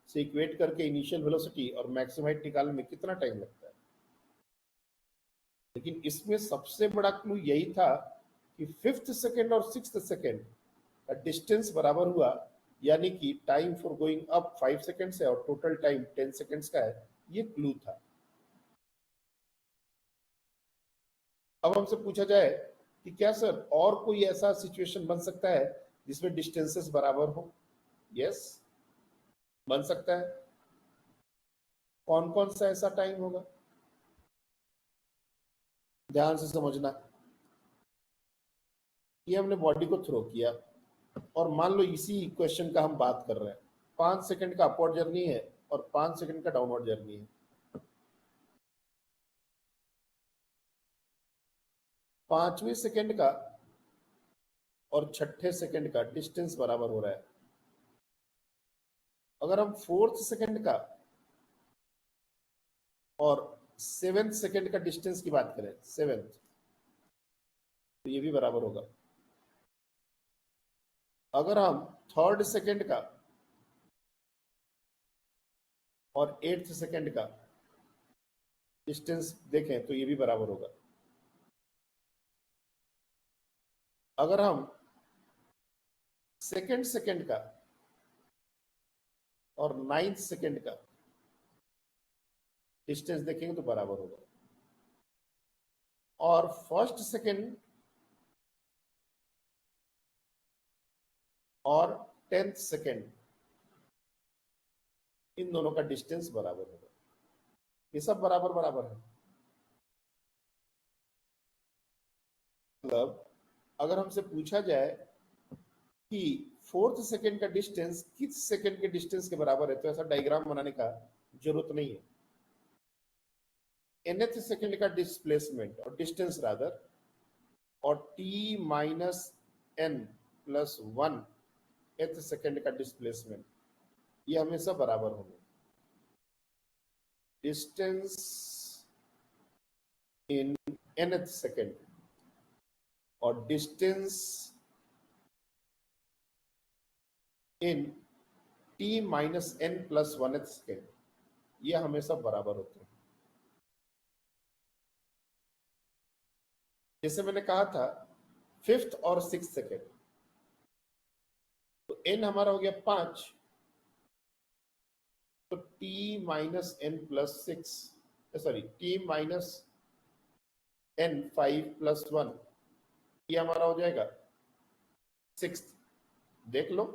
से इक्वेट करके इनिशियल वेलोसिटी और मैक्सिमम हाइट निकालने में कितना टाइम लगता है। लेकिन इसमें सबसे बड़ा क्लू यही था कि 5th सेकेंड और 6th सेकेंड का डिस्टेंस बराबर हुआ, यानी कि time for going up 5 seconds है और टोटल टाइम 10 सेकेंड्स का है, ये क्लू था। अब हमसे पूछा जाए कि क्या सर और कोई ऐसा सिचुएशन बन सकता है जिसमें डिस्टेंसेस बराबर हो? यस, बन सकता है। कौन कौन सा ऐसा टाइम होगा, ध्यान से समझना। ये हमने बॉडी को थ्रो किया और मान लो इसी क्वेश्चन का हम बात कर रहे हैं, 5 सेकंड का अपवर्ड जर्नी है और 5 सेकंड का डाउनवर्ड जर्नी है। 5वें सेकंड का और 6ठे सेकंड का डिस्टेंस बराबर हो रहा है। अगर हम 4th सेकंड का और 7th सेकंड का डिस्टेंस की बात करें, 7th, तो ये भी बराबर होगा। अगर हम 3rd सेकंड का और 8th सेकंड का डिस्टेंस देखें तो ये भी बराबर होगा। अगर हम 2nd सेकंड का और 9th सेकंड का डिस्टेंस देखेंगे तो बराबर होगा। और 1st सेकंड और 10th सेकंड, इन दोनों का डिस्टेंस बराबर होगा। ये सब बराबर बराबर है। मतलब अगर हमसे पूछा जाए कि 4th सेकंड का डिस्टेंस किस सेकंड के डिस्टेंस के बराबर है, तो ऐसा डायग्राम बनाने का जरूरत नहीं है। nth सेकंड का डिस्प्लेसमेंट और डिस्टेंस रादर और t minus n plus 1th second का डिस्प्लेसमेंट, ये हमेशा बराबर होंगे। डिस्टेंस इन nth सेकंड और distance in t minus n plus 1th second, ये हमेशा बराबर होते हैं। जैसे मैंने कहा था 5th और 6th सेकंड, तो n हमारा हो गया 5, तो t minus n plus 6, sorry t minus n 5 plus 1, ये हमारा हो जाएगा 6th। देख लो,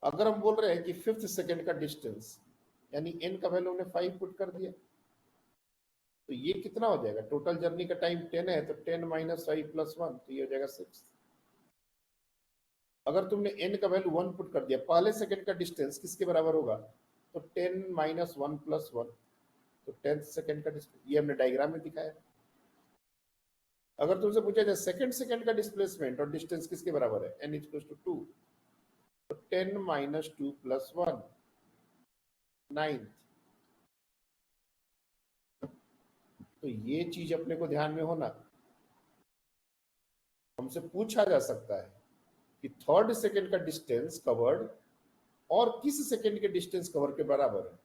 अगर हम बोल रहे हैं कि 5th सेकंड का डिस्टेंस, यानी n का वैल्यू हमने 5 पुट कर दिया, तो ये कितना हो जाएगा? टोटल जर्नी का टाइम 10 है, तो 10 माइनस 5 प्लस 1, तो ये हो जाएगा 6। अगर तुमने n का वैल्यू 1 पुट कर दिया, पहले सेकंड का डिस्टेंस किसके बराबर होगा? तो 10 माइनस 1 प्लस 1, तो 10th सेकंड का डिस्टेंस, ये हमने डायग्राम में दिखाया। अगर तुमसे पूछा जाए सेकंड सेकंड का डिस्प्लेसमेंट और डिस्टेंस किसके बराबर है, n इक्वल्स टू 2, तो 10 माइनस 2 प्लस 1, 9th। तो ये चीज अपने को ध्यान में होना। हमसे पूछा जा सकता है कि 3rd सेकंड का डिस्टेंस कवर्ड और किस सेकंड के डिस्टेंस कवर के बराबर है,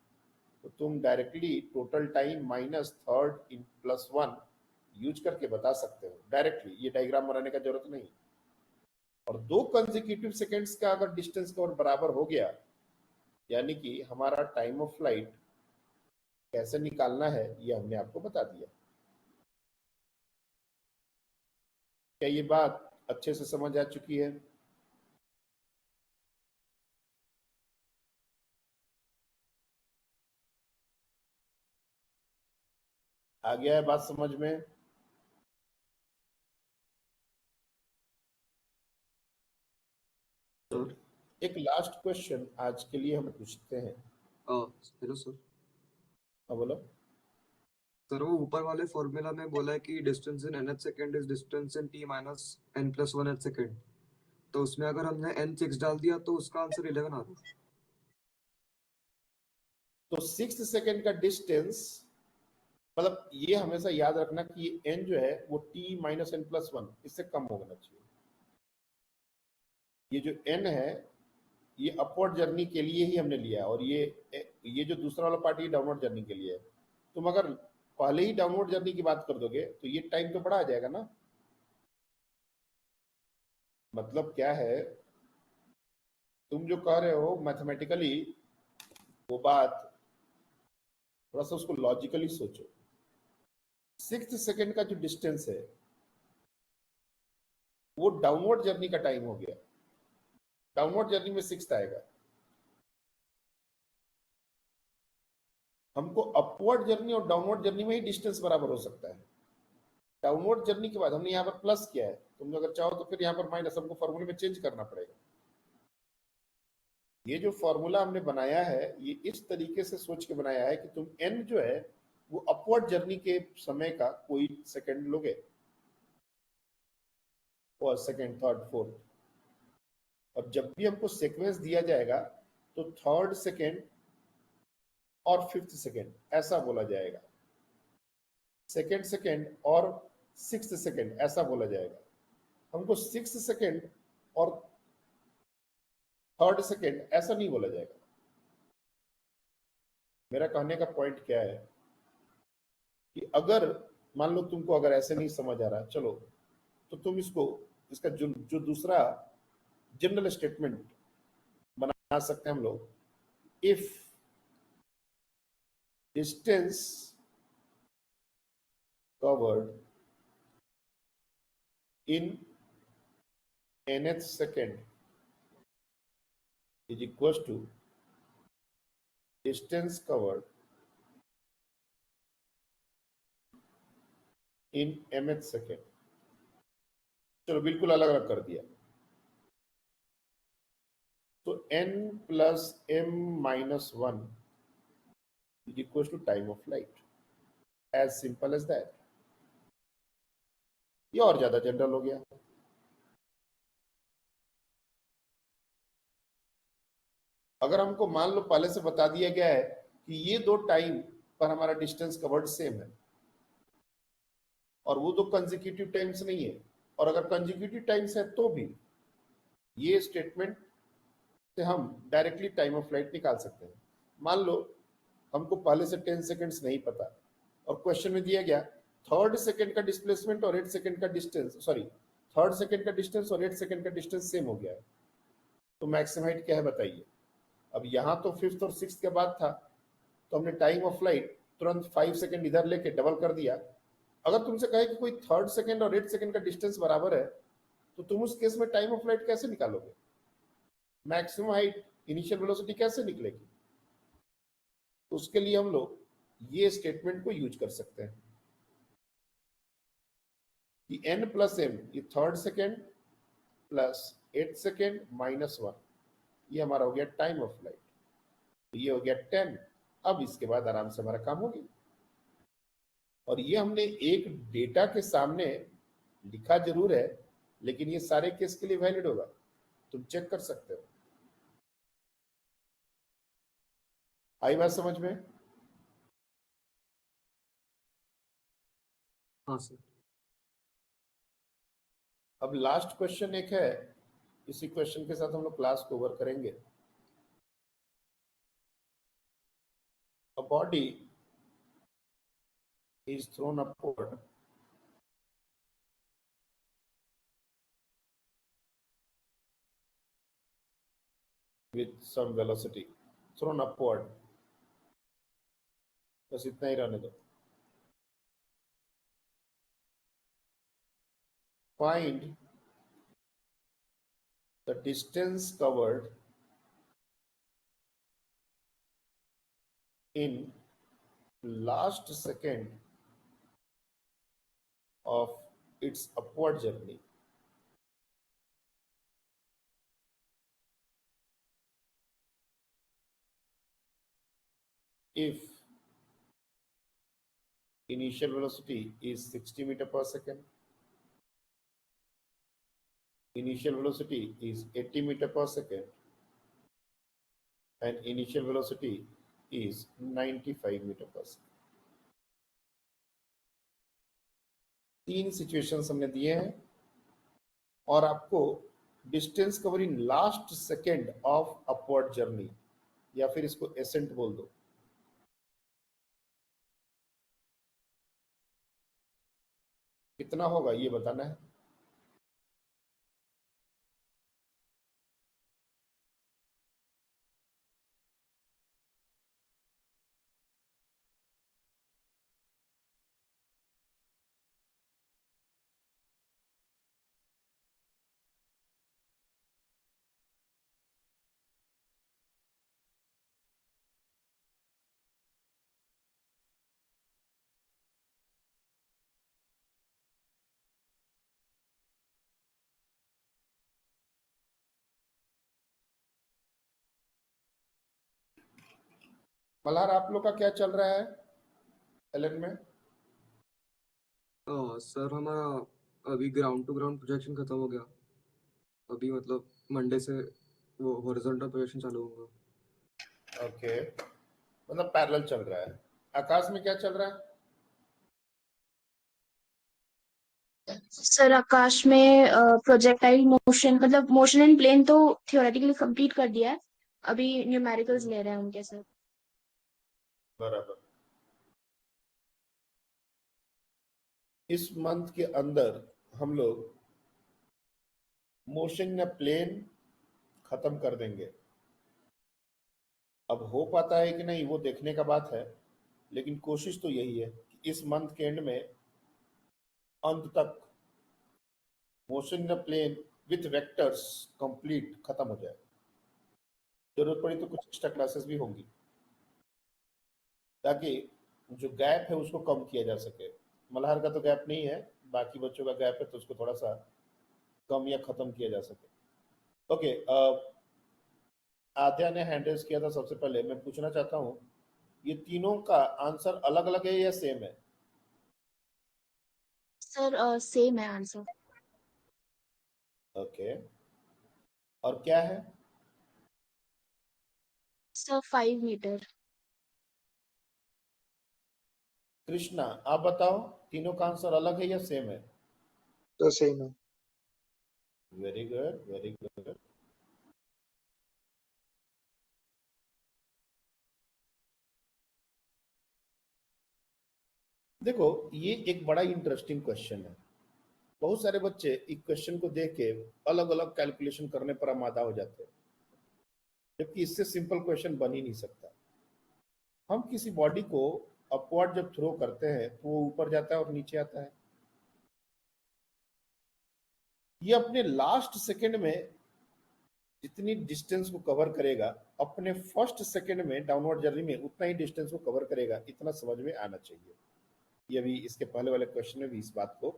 तो तुम directly total time minus 3rd in plus 1 use करके बता सकते हो डायरेक्टली, ये डायग्राम बनाने का जरूरत नहीं। और 2 कंसेक्यूटिव सेकंड्स का अगर डिस्टेंस कवर बराबर हो गया, यानी कि हमारा टाइम ऑफ फ्लाइट कैसे निकालना है ये हमने आपको बता दिया। क्या ये बात अच्छे से समझ आ चुकी है? आ गया है बात समझ में? सर एक लास्ट क्वेश्चन आज के लिए हम पूछते हैं। Hello sir. हाँ बोलो। सर वो ऊपर वाले फॉर्मूला में बोला है कि distance in nth second is distance in t minus n plus 1th second, तो उसमें अगर हमने n 6 डाल दिया तो उसका आंसर 11 आ रहा है। तो 6th सेकंड का डिस्टेंस, मतलब ये हमेशा याद रखना कि n जो है वो t माइनस n प्लस 1 इससे कम होना चाहिए। ये जो n है ये अपवर्ड जर्नी के लिए ही हमने लिया है, और ये जो दूसरा वाला पार्ट ये डाउनवर्ड जर्नी के लिए है। तुम अगर पहले ही डाउनवर्ड जर्नी की बात कर दोगे तो ये टाइम तो बड़ा आ जाएगा ना। मतलब क्या है, तुम जो कह रहे हो मैथमेटिकली वो बात थोड़ा सा उसको लॉजिकली सोचो। 6th सेकंड का जो डिस्टेंस है वो डाउनवर्ड जर्नी का टाइम हो गया। डाउनवर्ड जर्नी में 6th आएगा, हमको अपवर्ड जर्नी और डाउनवर्ड जर्नी में ही डिस्टेंस बराबर हो सकता है। डाउनवर्ड जर्नी के बाद हमने यहाँ पर प्लस किया है, तुम अगर चाहो तो फिर यहाँ पर माइनस, हमको फॉर्मूले में चेंज करना पड़ेगा। ये जो फॉर्मूला हमने बनाया है ये इस तरीके से सोच के बनाया है कि तुम n जो है वो अपवर्ड जर्नी के समय का कोई सेकंड लोगे, फर्स्ट सेकंड थर्ड फोर्थ, और जब भी हमको सीक्वेंस दिया जाएगा तो थर्ड सेकंड और फिफ्थ सेकंड ऐसा बोला जाएगा, सेकंड सेकंड और सिक्स्थ सेकंड ऐसा बोला जाएगा। हमको सिक्स्थ सेकंड और थर्ड सेकंड ऐसा नहीं बोला जाएगा। मेरा कहने का पॉइंट क्या है कि अगर मान लो तुमको अगर ऐसे नहीं समझ आ रहा, चलो तो तुम इसका जो दूसरा जनरल स्टेटमेंट बना सकते हैं हम लोग, if distance covered in nth second is equals to distance covered in mth second। चलो बिल्कुल अलग अलग कर दिया, तो n plus m minus 1 is equals to time of flight, as simple as that। ये और ज्यादा जनरल हो गया। अगर हमको मान लो पहले से बता दिया गया है कि ये दो टाइम पर हमारा डिस्टेंस कवर्ड सेम है और वो दो कंसेक्यूटिव टाइम्स नहीं है, और अगर कंसेक्यूटिव टाइम्स है तो भी ये स्टेटमेंट से हम डायरेक्टली टाइम ऑफ फ्लाइट निकाल सकते हैं। मान लो हमको पहले से 10 सेकंड्स नहीं पता और क्वेश्चन में दिया गया थर्ड सेकंड का डिस्प्लेसमेंट और 8 सेकंड का डिस्टेंस, सॉरी थर्ड सेकंड का डिस्टेंस और 8 सेकंड का डिस्टेंस सेम हो गया है, तो मैक्सिमम हाइट क्या है बताइए। अब यहाँ तो फिफ्थ और सिक्स्थ के बाद था, तो हमने टाइम ऑफ फ्लाइट तुरंत 5 सेकंड इधर लेके डबल कर दिया। अगर तुमसे कहे कि कोई थर्ड सेकंड और 8 सेकंड का डिस्टेंस बराबर है, तो तुम उस केस में टाइम ऑफ फ्लाइट कैसे निकालोगे, मैक्सिमम हाइट इनिशियल वेलोसिटी कैसे निकलेगी। तो उसके लिए हम लोग ये स्टेटमेंट को यूज कर सकते हैं कि n प्लस m, ये third second plus 8 second minus 1, ये हमारा हो गया टाइम ऑफ फ्लाइट, तो ये हो गया 10। अब इसके बाद आराम से हमारा काम हो गया, और ये हमने एक डेटा के सामने लिखा जरूर है, लेकिन ये सारे केस के लिए वैलिड होगा, तुम चेक कर सकते हो। आई बात समझ में? हाँ सर। अब लास्ट क्वेश्चन एक है, इसी क्वेश्चन के साथ हम लोग क्लास को ओवर करेंगे। A body is thrown upward with some velocity, thrown upward, बस इतना ही रहने दो। Find the distance covered in last second of its upward journey। If initial velocity is 60 meter per second, initial velocity is 80 meter per second, and initial velocity is 95 meter per second। तीन situations हमने दिए हैं और आपको distance cover in last second of upward journey, या फिर इसको accent बोल दो, कितना होगा ये बताना है। मल्हार, आप लोग का क्या चल रहा है एलन में? सर हमारा अभी ग्राउंड टू ग्राउंड प्रोजेक्शन खत्म हो गया। अभी मतलब मंडे से वो हॉरिजॉन्टल प्रोजेक्शन चालू होगा। ओके, मतलब पैरेलल चल रहा है। आकाश में क्या चल रहा है? सर आकाश में प्रोजेक्टाइल मोशन मतलब मोशन इन प्लेन तो थियोरेटिकली कंप्लीट कर दिया है। अभी न्यूमेरिकल्स ले रहे हैं उनके सर। बराबर। इस मंथ के अंदर हम लोग मोशन इन प्लेन खत्म कर देंगे। अब हो पाता है कि नहीं वो देखने का बात है, लेकिन कोशिश तो यही है कि इस मंथ के एंड में अंत तक motion in plane with vectors complete खत्म हो जाए। जरूरत पड़ी तो कुछ एक्स्ट्रा क्लासेस भी होंगी, ताकि जो गैप है उसको कम किया जा सके। मल्हार का तो गैप नहीं है, बाकी बच्चों का गैप है, तो उसको थोड़ा सा कम या खत्म किया जा सके। ओके, आद्या ने हैंड रेज किया था। सबसे पहले मैं पूछना चाहता हूँ, ये तीनों का आंसर अलग अलग है या सेम है? सर सेम है आंसर। ओके, और क्या है? Sir 5 metre. कृष्णा, आप बताओ, तीनों का आंसर अलग है या सेम है? तो सेम है। Very good, very good. देखो, ये एक बड़ा इंटरेस्टिंग क्वेश्चन है। बहुत सारे बच्चे इस क्वेश्चन को देख के अलग अलग कैलकुलेशन करने पर आमादा हो जाते हैं, जबकि इससे सिंपल क्वेश्चन बन ही नहीं सकता। हम किसी बॉडी को अपवर्ड जब थ्रो करते हैं तो वो ऊपर जाता है और नीचे आता है। ये अपने लास्ट सेकंड में जितनी डिस्टेंस को कवर करेगा, अपने फर्स्ट सेकंड में डाउनवर्ड जर्नी में उतना ही डिस्टेंस को कवर करेगा। इतना समझ में आना चाहिए। ये भी इसके पहले वाले क्वेश्चन में भी इस बात को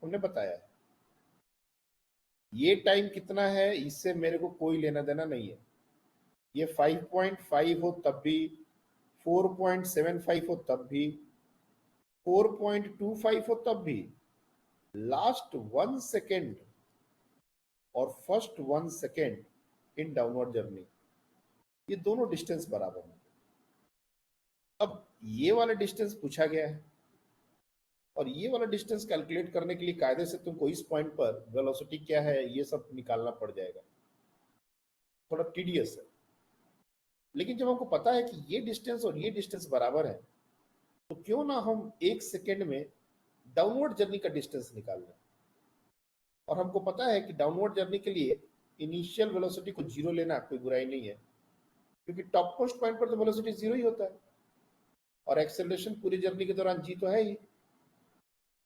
हमने बताया है। ये टाइम कितना है इससे मेरे को कोई लेना देना नहीं है। ये 5.5 हो तब भी, 4.75 हो तब भी, 4.25 हो तब भी, लास्ट 1 सेकेंड और first 1 second in downward journey, ये दोनों डिस्टेंस बराबर होंगे। अब ये वाला डिस्टेंस पूछा गया है, और ये वाला डिस्टेंस कैलकुलेट करने के लिए कायदे से तुमको इस पॉइंट पर वेलोसिटी क्या है ये सब निकालना पड़ जाएगा। थोड़ा टीडियस है, लेकिन जब हमको पता है कि ये डिस्टेंस और ये डिस्टेंस बराबर है, तो क्यों ना हम 1 सेकेंड में डाउनवर्ड जर्नी का डिस्टेंस निकाल लें। और हमको पता है कि डाउनवर्ड जर्नी के लिए इनिशियल वेलोसिटी को जीरो लेना कोई बुराई नहीं है, क्योंकि टॉप मोस्ट पॉइंट पर तो वेलोसिटी जीरो ही होता है, और एक्सेलरेशन पूरी जर्नी के दौरान जी तो है ही।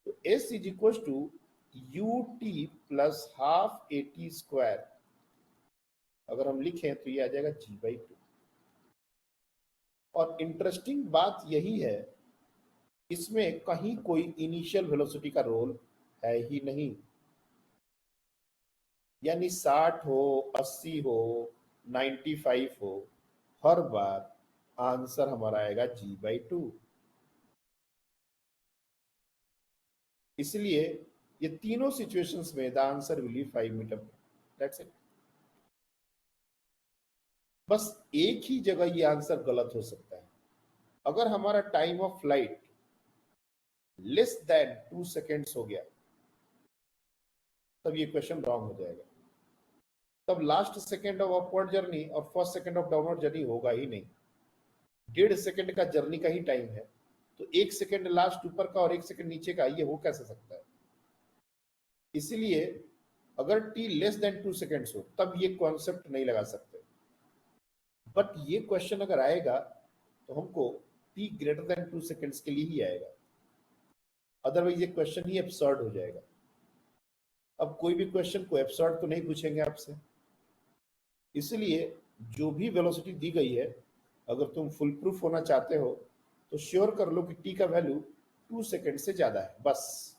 तो s is equal to U T plus half A T square. अगर हम लिखें तो ये आ जाएगा g/2। और इंटरेस्टिंग बात यही है, इसमें कहीं कोई इनिशियल वेलोसिटी का रोल है ही नहीं। यानी 60 हो, 80 हो, 95 हो, हर बार आंसर हमारा आएगा g/2। इसलिए ये तीनों सिचुएशंस में the answer will be 5 metre. That's it. बस एक ही जगह ये आंसर गलत हो सकता है। अगर हमारा time of flight less than 2 seconds हो गया, तब ये क्वेश्चन रॉन्ग हो जाएगा। तब last second of upward journey और first second of downward journey होगा ही नहीं। 1.5 सेकेंड का जर्नी का ही टाइम है, तो 1 सेकेंड लास्ट ऊपर का और 1 सेकेंड नीचे का, ये हो कैसे सकता है? इसीलिए अगर t लेस देन 2 सेकेंड्स हो तब ये कॉन्सेप्ट नहीं लगा सकते। बट ये क्वेश्चन अगर आएगा तो हमको t ग्रेटर देन 2 सेकेंड्स के लिए ही आएगा, अदरवाइज ये क्वेश्चन ही एब्सर्ड हो जाएगा। अब कोई भी क्वेश्चन को एब्सर्ड तो नहीं पूछेंगे आपसे, इसलिए जो भी वेलोसिटी दी गई है, अगर तुम फुल प्रूफ होना चाहते हो तो श्योर कर लो कि t का वैल्यू 2 सेकेंड से ज्यादा है बस।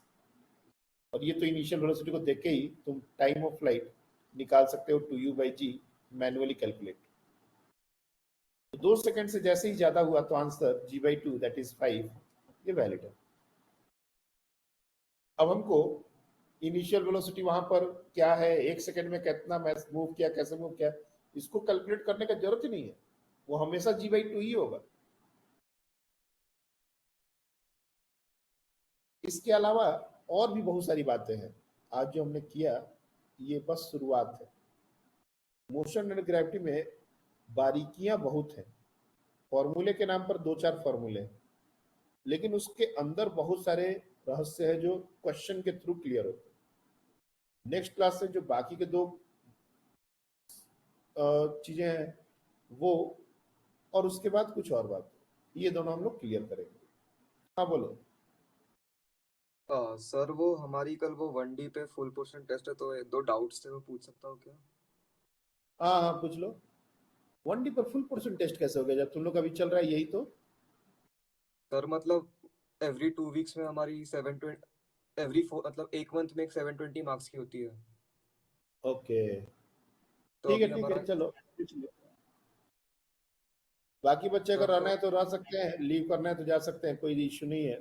और ये तो इनिशियल वेलोसिटी को देख के ही तुम टाइम ऑफ फ्लाइट निकाल सकते हो 2u/g मैन्युअली कैलकुलेट। तो 2 सेकंड से जैसे ही ज्यादा हुआ तो आंसर g/2 दैट इज 5 ये वैलिड है। अब हमको इनिशियल वेलोसिटी वहां पर क्या है, 1 सेकंड में कितना मैस मूव किया, कैसे मूव किया, इसको कैलकुलेट करने का जरूरत ही नहीं है, वो हमेशा g/2 ही होगा। इसके अलावा और भी बहुत सारी बातें हैं। आज जो हमने किया ये बस शुरुआत है। मोशन एंड ग्रेविटी में बारीकियां बहुत हैं। फॉर्मूले के नाम पर 2-4 फॉर्मूले हैं, लेकिन उसके अंदर बहुत सारे रहस्य है जो क्वेश्चन के थ्रू क्लियर होते हैं। नेक्स्ट क्लास से जो बाकी के 2 चीजें हैं वो, और उसके बाद कुछ और बात, ये दोनों हम लोग क्लियर करेंगे। हाँ बोलो। सर वो हमारी कल वो 1D पे फुल पोर्शन टेस्ट है, तो 2 डाउट्स थे, वो पूछ सकता हूँ क्या? हाँ हाँ पूछ लो। 1D पर फुल पोर्शन टेस्ट कैसे हो गया जब तुम लोग अभी चल रहा है यही तो? सर मतलब एवरी 2 वीक्स में हमारी 720 मतलब 1 मंथ में एक 720 मार्क्स की होती है। ओके तो ठीक है अभी ठीक हमारा है, चलो पूछ लो। बाकी बच्चे अगर सर रहना तो है तो रह सकते हैं, लीव करना है तो जा सकते हैं, कोई इश्यू नहीं है।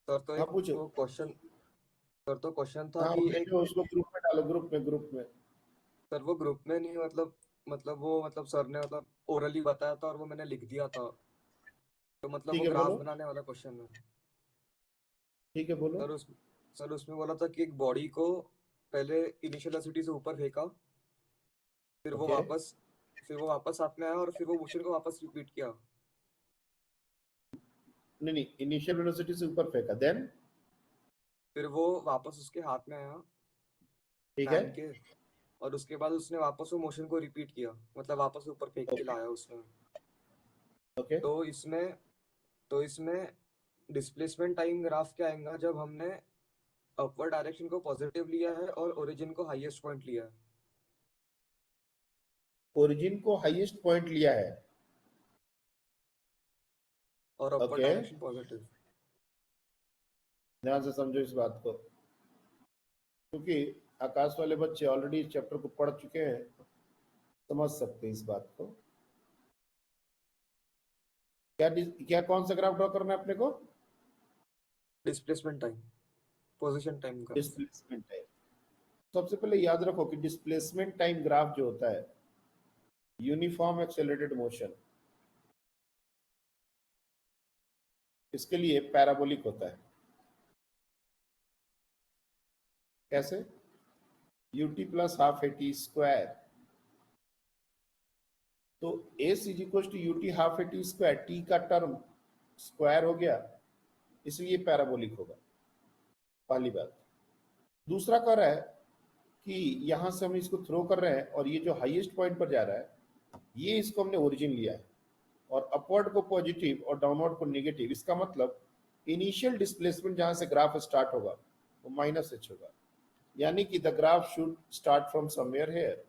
सर तो हाँ एक पूछो। वो क्वेश्चन सर तो क्वेश्चन था हाँ कि एक भेजो उसको, ग्रुप में डालो, ग्रुप में। सर वो ग्रुप में नहीं, मतलब वो मतलब सर ने मतलब ओरली बताया था और वो मैंने लिख दिया था, तो मतलब ठीक वो है ग्राफ बोलो। बनाने वाला क्वेश्चन है। ठीक है बोलो। सर उस सर उसमें बोला था कि एक बॉडी को पहले इनिशियल वेलोसिटी से ऊपर फेंका, फिर वो ओके वापस फिर वो वापस साथ में आया और फिर वो मोशन को वापस रिपीट किया। नहीं नहीं, इनिशियल वेलोसिटी से ऊपर फेंका, देन फिर वो वापस उसके हाथ में आया ठीक है। मैन के, और उसके बाद उसने वापस वो मोशन को रिपीट किया, मतलब वापस ऊपर फेंक के ओके लाया उसने। ओके तो इसमें तो इसमें डिस्प्लेसमेंट टाइम ग्राफ क्या आएगा जब हमने अपवर्ड डायरेक्शन को पॉजिटिव लिया है और ओरिजिन को हाईएस्ट पॉइंट लिया है। ओरिजिन को हाईएस्ट पॉइंट लिया है। और अपवर्ड ओके डायरेक्शन पॉजिटिव। ध्यान से समझो इस बात को, क्योंकि आकाश वाले बच्चे ऑलरेडी इस चैप्टर को पढ़ चुके हैं, समझ सकते हैं इस बात को। क्या कौन सा ग्राफ ड्रॉ करना है अपने को? डिस्प्लेसमेंट टाइम, पोजीशन टाइम का। Displacement time. सबसे पहले याद रखो कि डिस्प्लेसमेंट टाइम ग्राफ जो होता है यूनिफॉर्म एक्सेलरेटेड मोशन, इसके लिए पैराबोलिक होता है। कैसे? ut plus half A T square, तो s is equal to ut half A T square, t का टर्म स्क्वायर हो गया, इसलिए पैराबोलिक होगा। पहली बात। दूसरा कह रहा है कि यहां से हम इसको थ्रो कर रहे हैं और ये जो हाईएस्ट पॉइंट पर जा रहा है ये इसको हमने ओरिजिन लिया है, और अपवर्ड को पॉजिटिव और डाउनवर्ड को नेगेटिव। इसका मतलब इनिशियल डिस्प्लेसमेंट जहां से ग्राफ स्टार्ट होगा वो माइनस एच होगा, यानी कि the graph should start from somewhere here.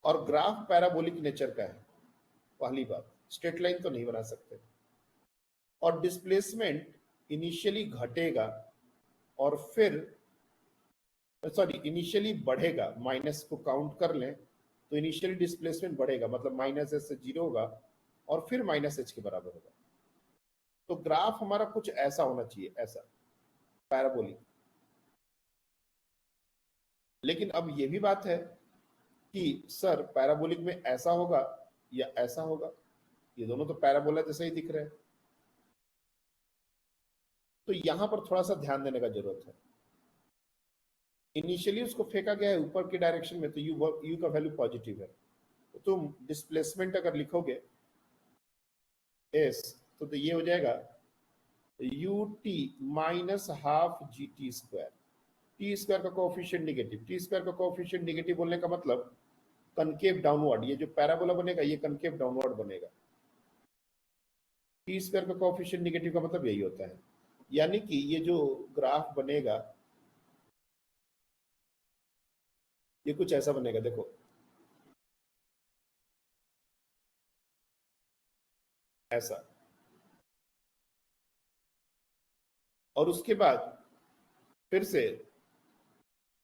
और ग्राफ पैराबोलिक नेचर का है। पहली बात, स्ट्रेट लाइन तो नहीं बना सकते। और डिस्प्लेसमेंट इनिशियली घटेगा और फिर इनिशियली बढ़ेगा, माइनस को काउंट कर लें तो इनिशियली डिस्प्लेसमेंट बढ़ेगा, मतलब माइनस एच से 0 होगा और फिर माइनस एच के बराबर होगा। तो ग्राफ हमारा कुछ ऐसा होना चाहिए, ऐसा पैराबोलिक। लेकिन अब ये भी बात है कि सर पैराबोलिक में ऐसा होगा या ऐसा होगा, ये दोनों तो पैराबोला जैसे ही दिख रहे हैं। तो यहां पर थोड़ा सा ध्यान देने का जरूरत है। इनिशियली उसको फेंका गया है ऊपर की डायरेक्शन में, तो यू का वैल्यू पॉजिटिव है, तो तुम डिस्प्लेसमेंट अगर लिखोगे एस तो ये हो जाएगा U T minus half G T square. T square का कोएफिशिएंट निगेटिव, टी स्क्वायर का कोएफिशिएंट निगेटिव बोलने का मतलब कनकेव डाउनवर्ड, ये जो पैराबोला बनेगा ये कनकेव डाउनवर्ड बनेगा। टी स्क्वायर का कोएफिशिएंट निगेटिव का मतलब यही होता है, यानी कि ये जो ग्राफ बनेगा ये कुछ ऐसा बनेगा, देखो ऐसा। और उसके बाद फिर से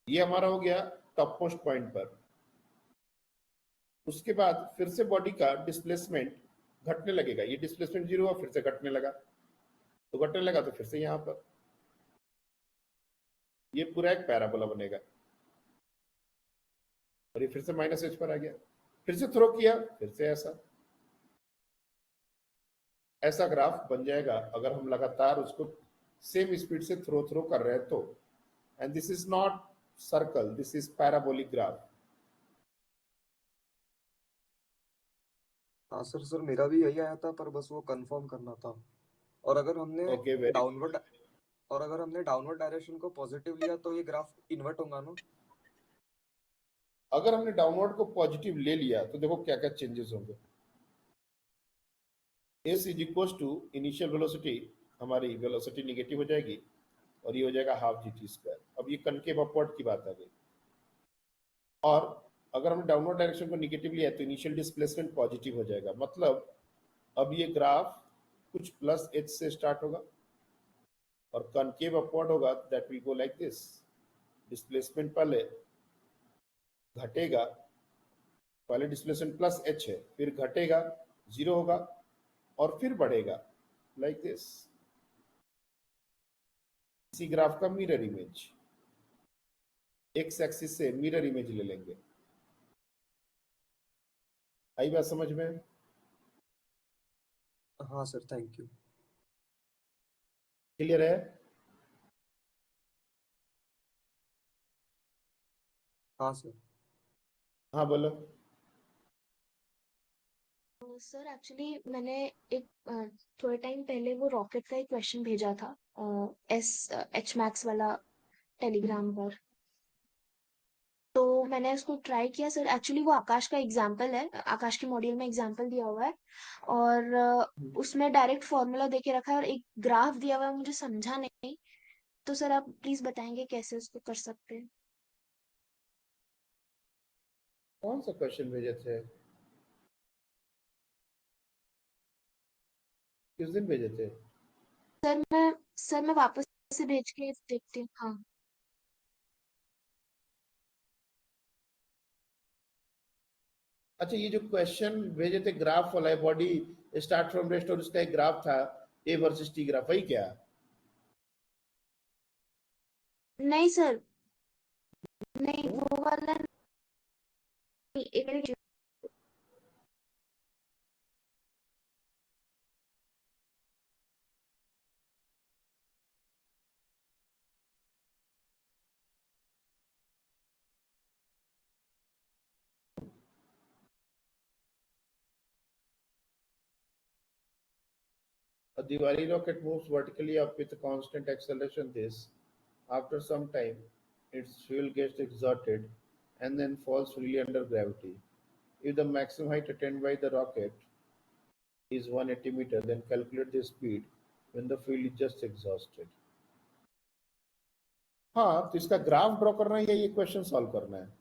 ये हमारा हो गया टॉप मोस्ट पॉइंट पर, उसके बाद फिर से बॉडी का डिस्प्लेसमेंट घटने लगेगा, ये डिस्प्लेसमेंट 0 हुआ, फिर से घटने लगा, तो घटने लगा तो फिर से यहाँ पर ये पूरा एक पैराबोला बनेगा, और ये फिर से -h पर आ गया, फिर से थ्रो किया, फिर से ऐसा ग्राफ बन जाएगा अगर हम लगातार उसको सेम स्पीड से थ्रो कर रहे हैं तो। And this is not circle, this is parabolic graph. हाँ सर मेरा भी यही आया था, पर बस वो कंफर्म करना था। और अगर हमने ओके, वेरी डाउनवर्ड और अगर हमने डाउनवर्ड डायरेक्शन को पॉजिटिव लिया तो ये ग्राफ इन्वर्ट होगा ना? अगर हमने डाउनवर्ड को पॉजिटिव ले लिया तो देखो क्या क्या चेंजेस होंगे। S is equal to initial velocity, हमारी वेलोसिटी निगेटिव हो जाएगी और ये हो जाएगा ½ g²। अब ये कनकेव अपवर्ड की बात आ गई, और अगर हमने डाउनवर्ड डायरेक्शन को निगेटिव लिया तो इनिशियल डिस्प्लेसमेंट पॉजिटिव हो जाएगा, मतलब अब ये ग्राफ कुछ +h से स्टार्ट होगा और कनकेव अपवर्ड होगा, that will go like this. Displacement पहले घटेगा, पहले डिस्प्लेसमेंट +h है, फिर घटेगा, 0 होगा और फिर बढ़ेगा लाइक दिस। इसी ग्राफ का मिरर इमेज, एक्स एक्सिस से मिरर इमेज ले लेंगे। आई बात समझ में? हाँ सर, थैंक यू। क्लियर है? हाँ सर। हाँ बोलो। सर एक्चुअली मैंने एक थोड़े टाइम पहले वो रॉकेट का एक क्वेश्चन भेजा था एच मैक्स वाला टेलीग्राम पर, तो मैंने उसको ट्राई किया सर। एक्चुअली वो आकाश का एग्जाम्पल है, आकाश के मॉड्यूल में एग्जाम्पल दिया हुआ है, और उसमें डायरेक्ट फॉर्मूला दे के रखा है और एक ग्राफ दिया हुआ है, मुझे समझा नहीं, तो सर आप प्लीज बताएंगे कैसे उसको कर सकते हैं? कौन सा क्वेश्चन भेजे थे, किस दिन भेजे थे? सर मैं वापस से भेज के देखती हूँ। हाँ अच्छा, ये जो क्वेश्चन भेजे थे ग्राफ वाला है, बॉडी स्टार्ट फ्रॉम रेस्ट, और उसका एक ग्राफ था ए वर्सेस टी ग्राफ, वही क्या? नहीं सर, नहीं वो वाला नहीं, एक minute. A Diwali rocket moves vertically up with a constant acceleration this. After some time, its fuel gets exhausted and then falls freely under gravity. If the maximum height attained by the rocket is 180 meters, then calculate the speed when the fuel is just exhausted. हाँ, तो इसका graph draw करना है या ये question solve करना है?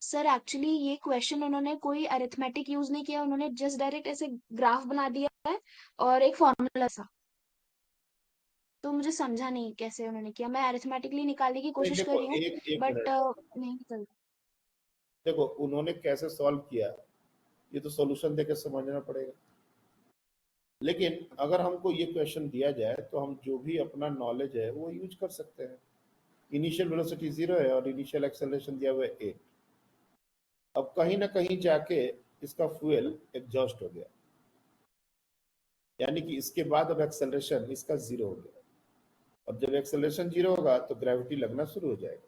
Sir actually ये क्वेश्चन उन्होंने कोई अरिथमेटिक यूज नहीं किया, उन्होंने जस्ट डायरेक्ट ऐसे ग्राफ बना दिया है और एक फॉर्मूला सा, तो मुझे समझा नहीं कैसे उन्होंने किया। मैं अरिथमेटिकली निकालने की नहीं कोशिश कर देखो, रही हूँ, एक बट मिनट, नहीं निकल। देखो उन्होंने कैसे सॉल्व किया ये तो सॉल्यूशन देकर समझना पड़ेगा। लेकिन अगर हमको ये क्वेश्चन दिया जाए तो हम जो भी अपना नॉलेज है वो यूज कर सकते हैं। इनिशियल वेलोसिटी 0 है और इनिशियल एक्सेलरेशन दिया हुआ है 8। अब कहीं ना कहीं जाके इसका फ्यूल एग्जॉस्ट हो गया, यानी कि इसके बाद अब एक्सेलरेशन इसका 0 हो गया। अब जब एक्सेलरेशन 0 होगा तो ग्रेविटी लगना शुरू हो जाएगा।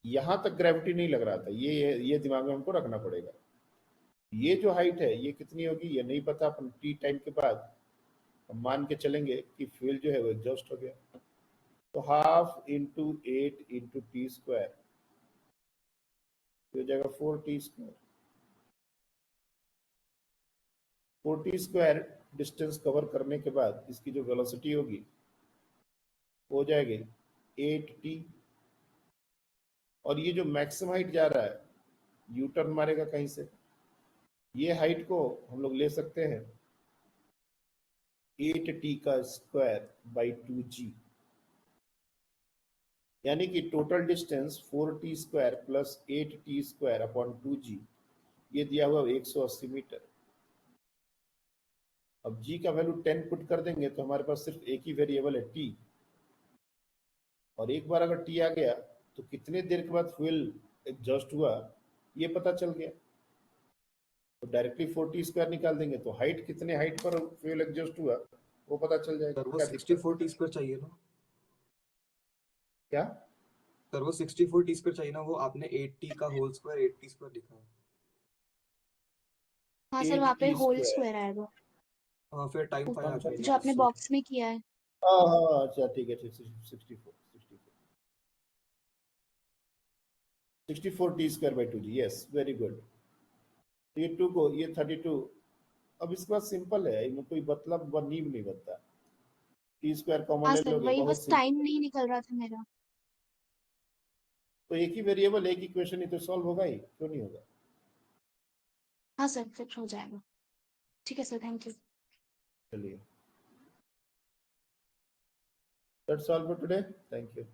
यहां तक ग्रेविटी नहीं लग रहा था, ये दिमाग में हमको रखना पड़ेगा। ये जो हाइट है ये कितनी होगी ये नहीं पता, अपन टी टाइम के बाद हम मान के चलेंगे कि फ्यूल जो है वो एग्जॉस्ट हो गया। तो 1/2 × 8 × t² हो जाएगा 4t²। 4t² डिस्टेंस कवर करने के बाद इसकी जो वेलोसिटी होगी हो जाएगी 8t। और ये जो मैक्सिमम हाइट जा रहा है यू टर्न मारेगा कहीं से, ये हाइट को हम लोग ले सकते हैं 8t² / 2g। यानी कि total distance 4t square plus 8t square upon 2g, ये दिया हुआ 180 मीटर। अब g का वैल्यू 10 पुट कर देंगे तो हमारे पास सिर्फ एक ही वेरिएबल है t, और एक बार अगर t आ गया तो कितने देर के बाद फ्यूल एग्जॉस्ट हुआ ये पता चल गया। तो डायरेक्टली 4t स्क्वायर निकाल देंगे तो हाइट कितने हाइट पर फ्यूल एग्जॉस्ट हुआ वो पता चल जाएगा। सर वो क्या दिक्कत 64 टी स्क्वायर चाहिए ना? क्या? सर वो 64 टी स्क्वायर चाहिए ना, वो आपने 8t का होल स्क्वायर 8t स्क्वायर लिखा है। हाँ सर, वहाँ पे 8t होल स्क्वायर। स्क्वायर आएगा हाँ फिर टाइम फाइव आ जाएगा। जो आपने बॉक्स में किया है। हाँ हाँ अच्छा ठीक है ठीक, 64 T square by 2g, yes very good. ये 2 को ये 32। अब इसके बाद सिंपल है, इनमें कोई मतलब नींव नहीं बनता। टी स्क्वायर कॉमन हाँ ले सर, लोगे, वही बहुत बस सिंपल। टाइम नहीं निकल रहा था मेरा। तो एक ही वेरिएबल एक इक्वेशन ही तो सॉल्व होगा ही, क्यों नहीं होगा? हाँ सर, फिर हो जाएगा। ठीक है सर, थैंक यू। चलिए, that's all for today, thank you.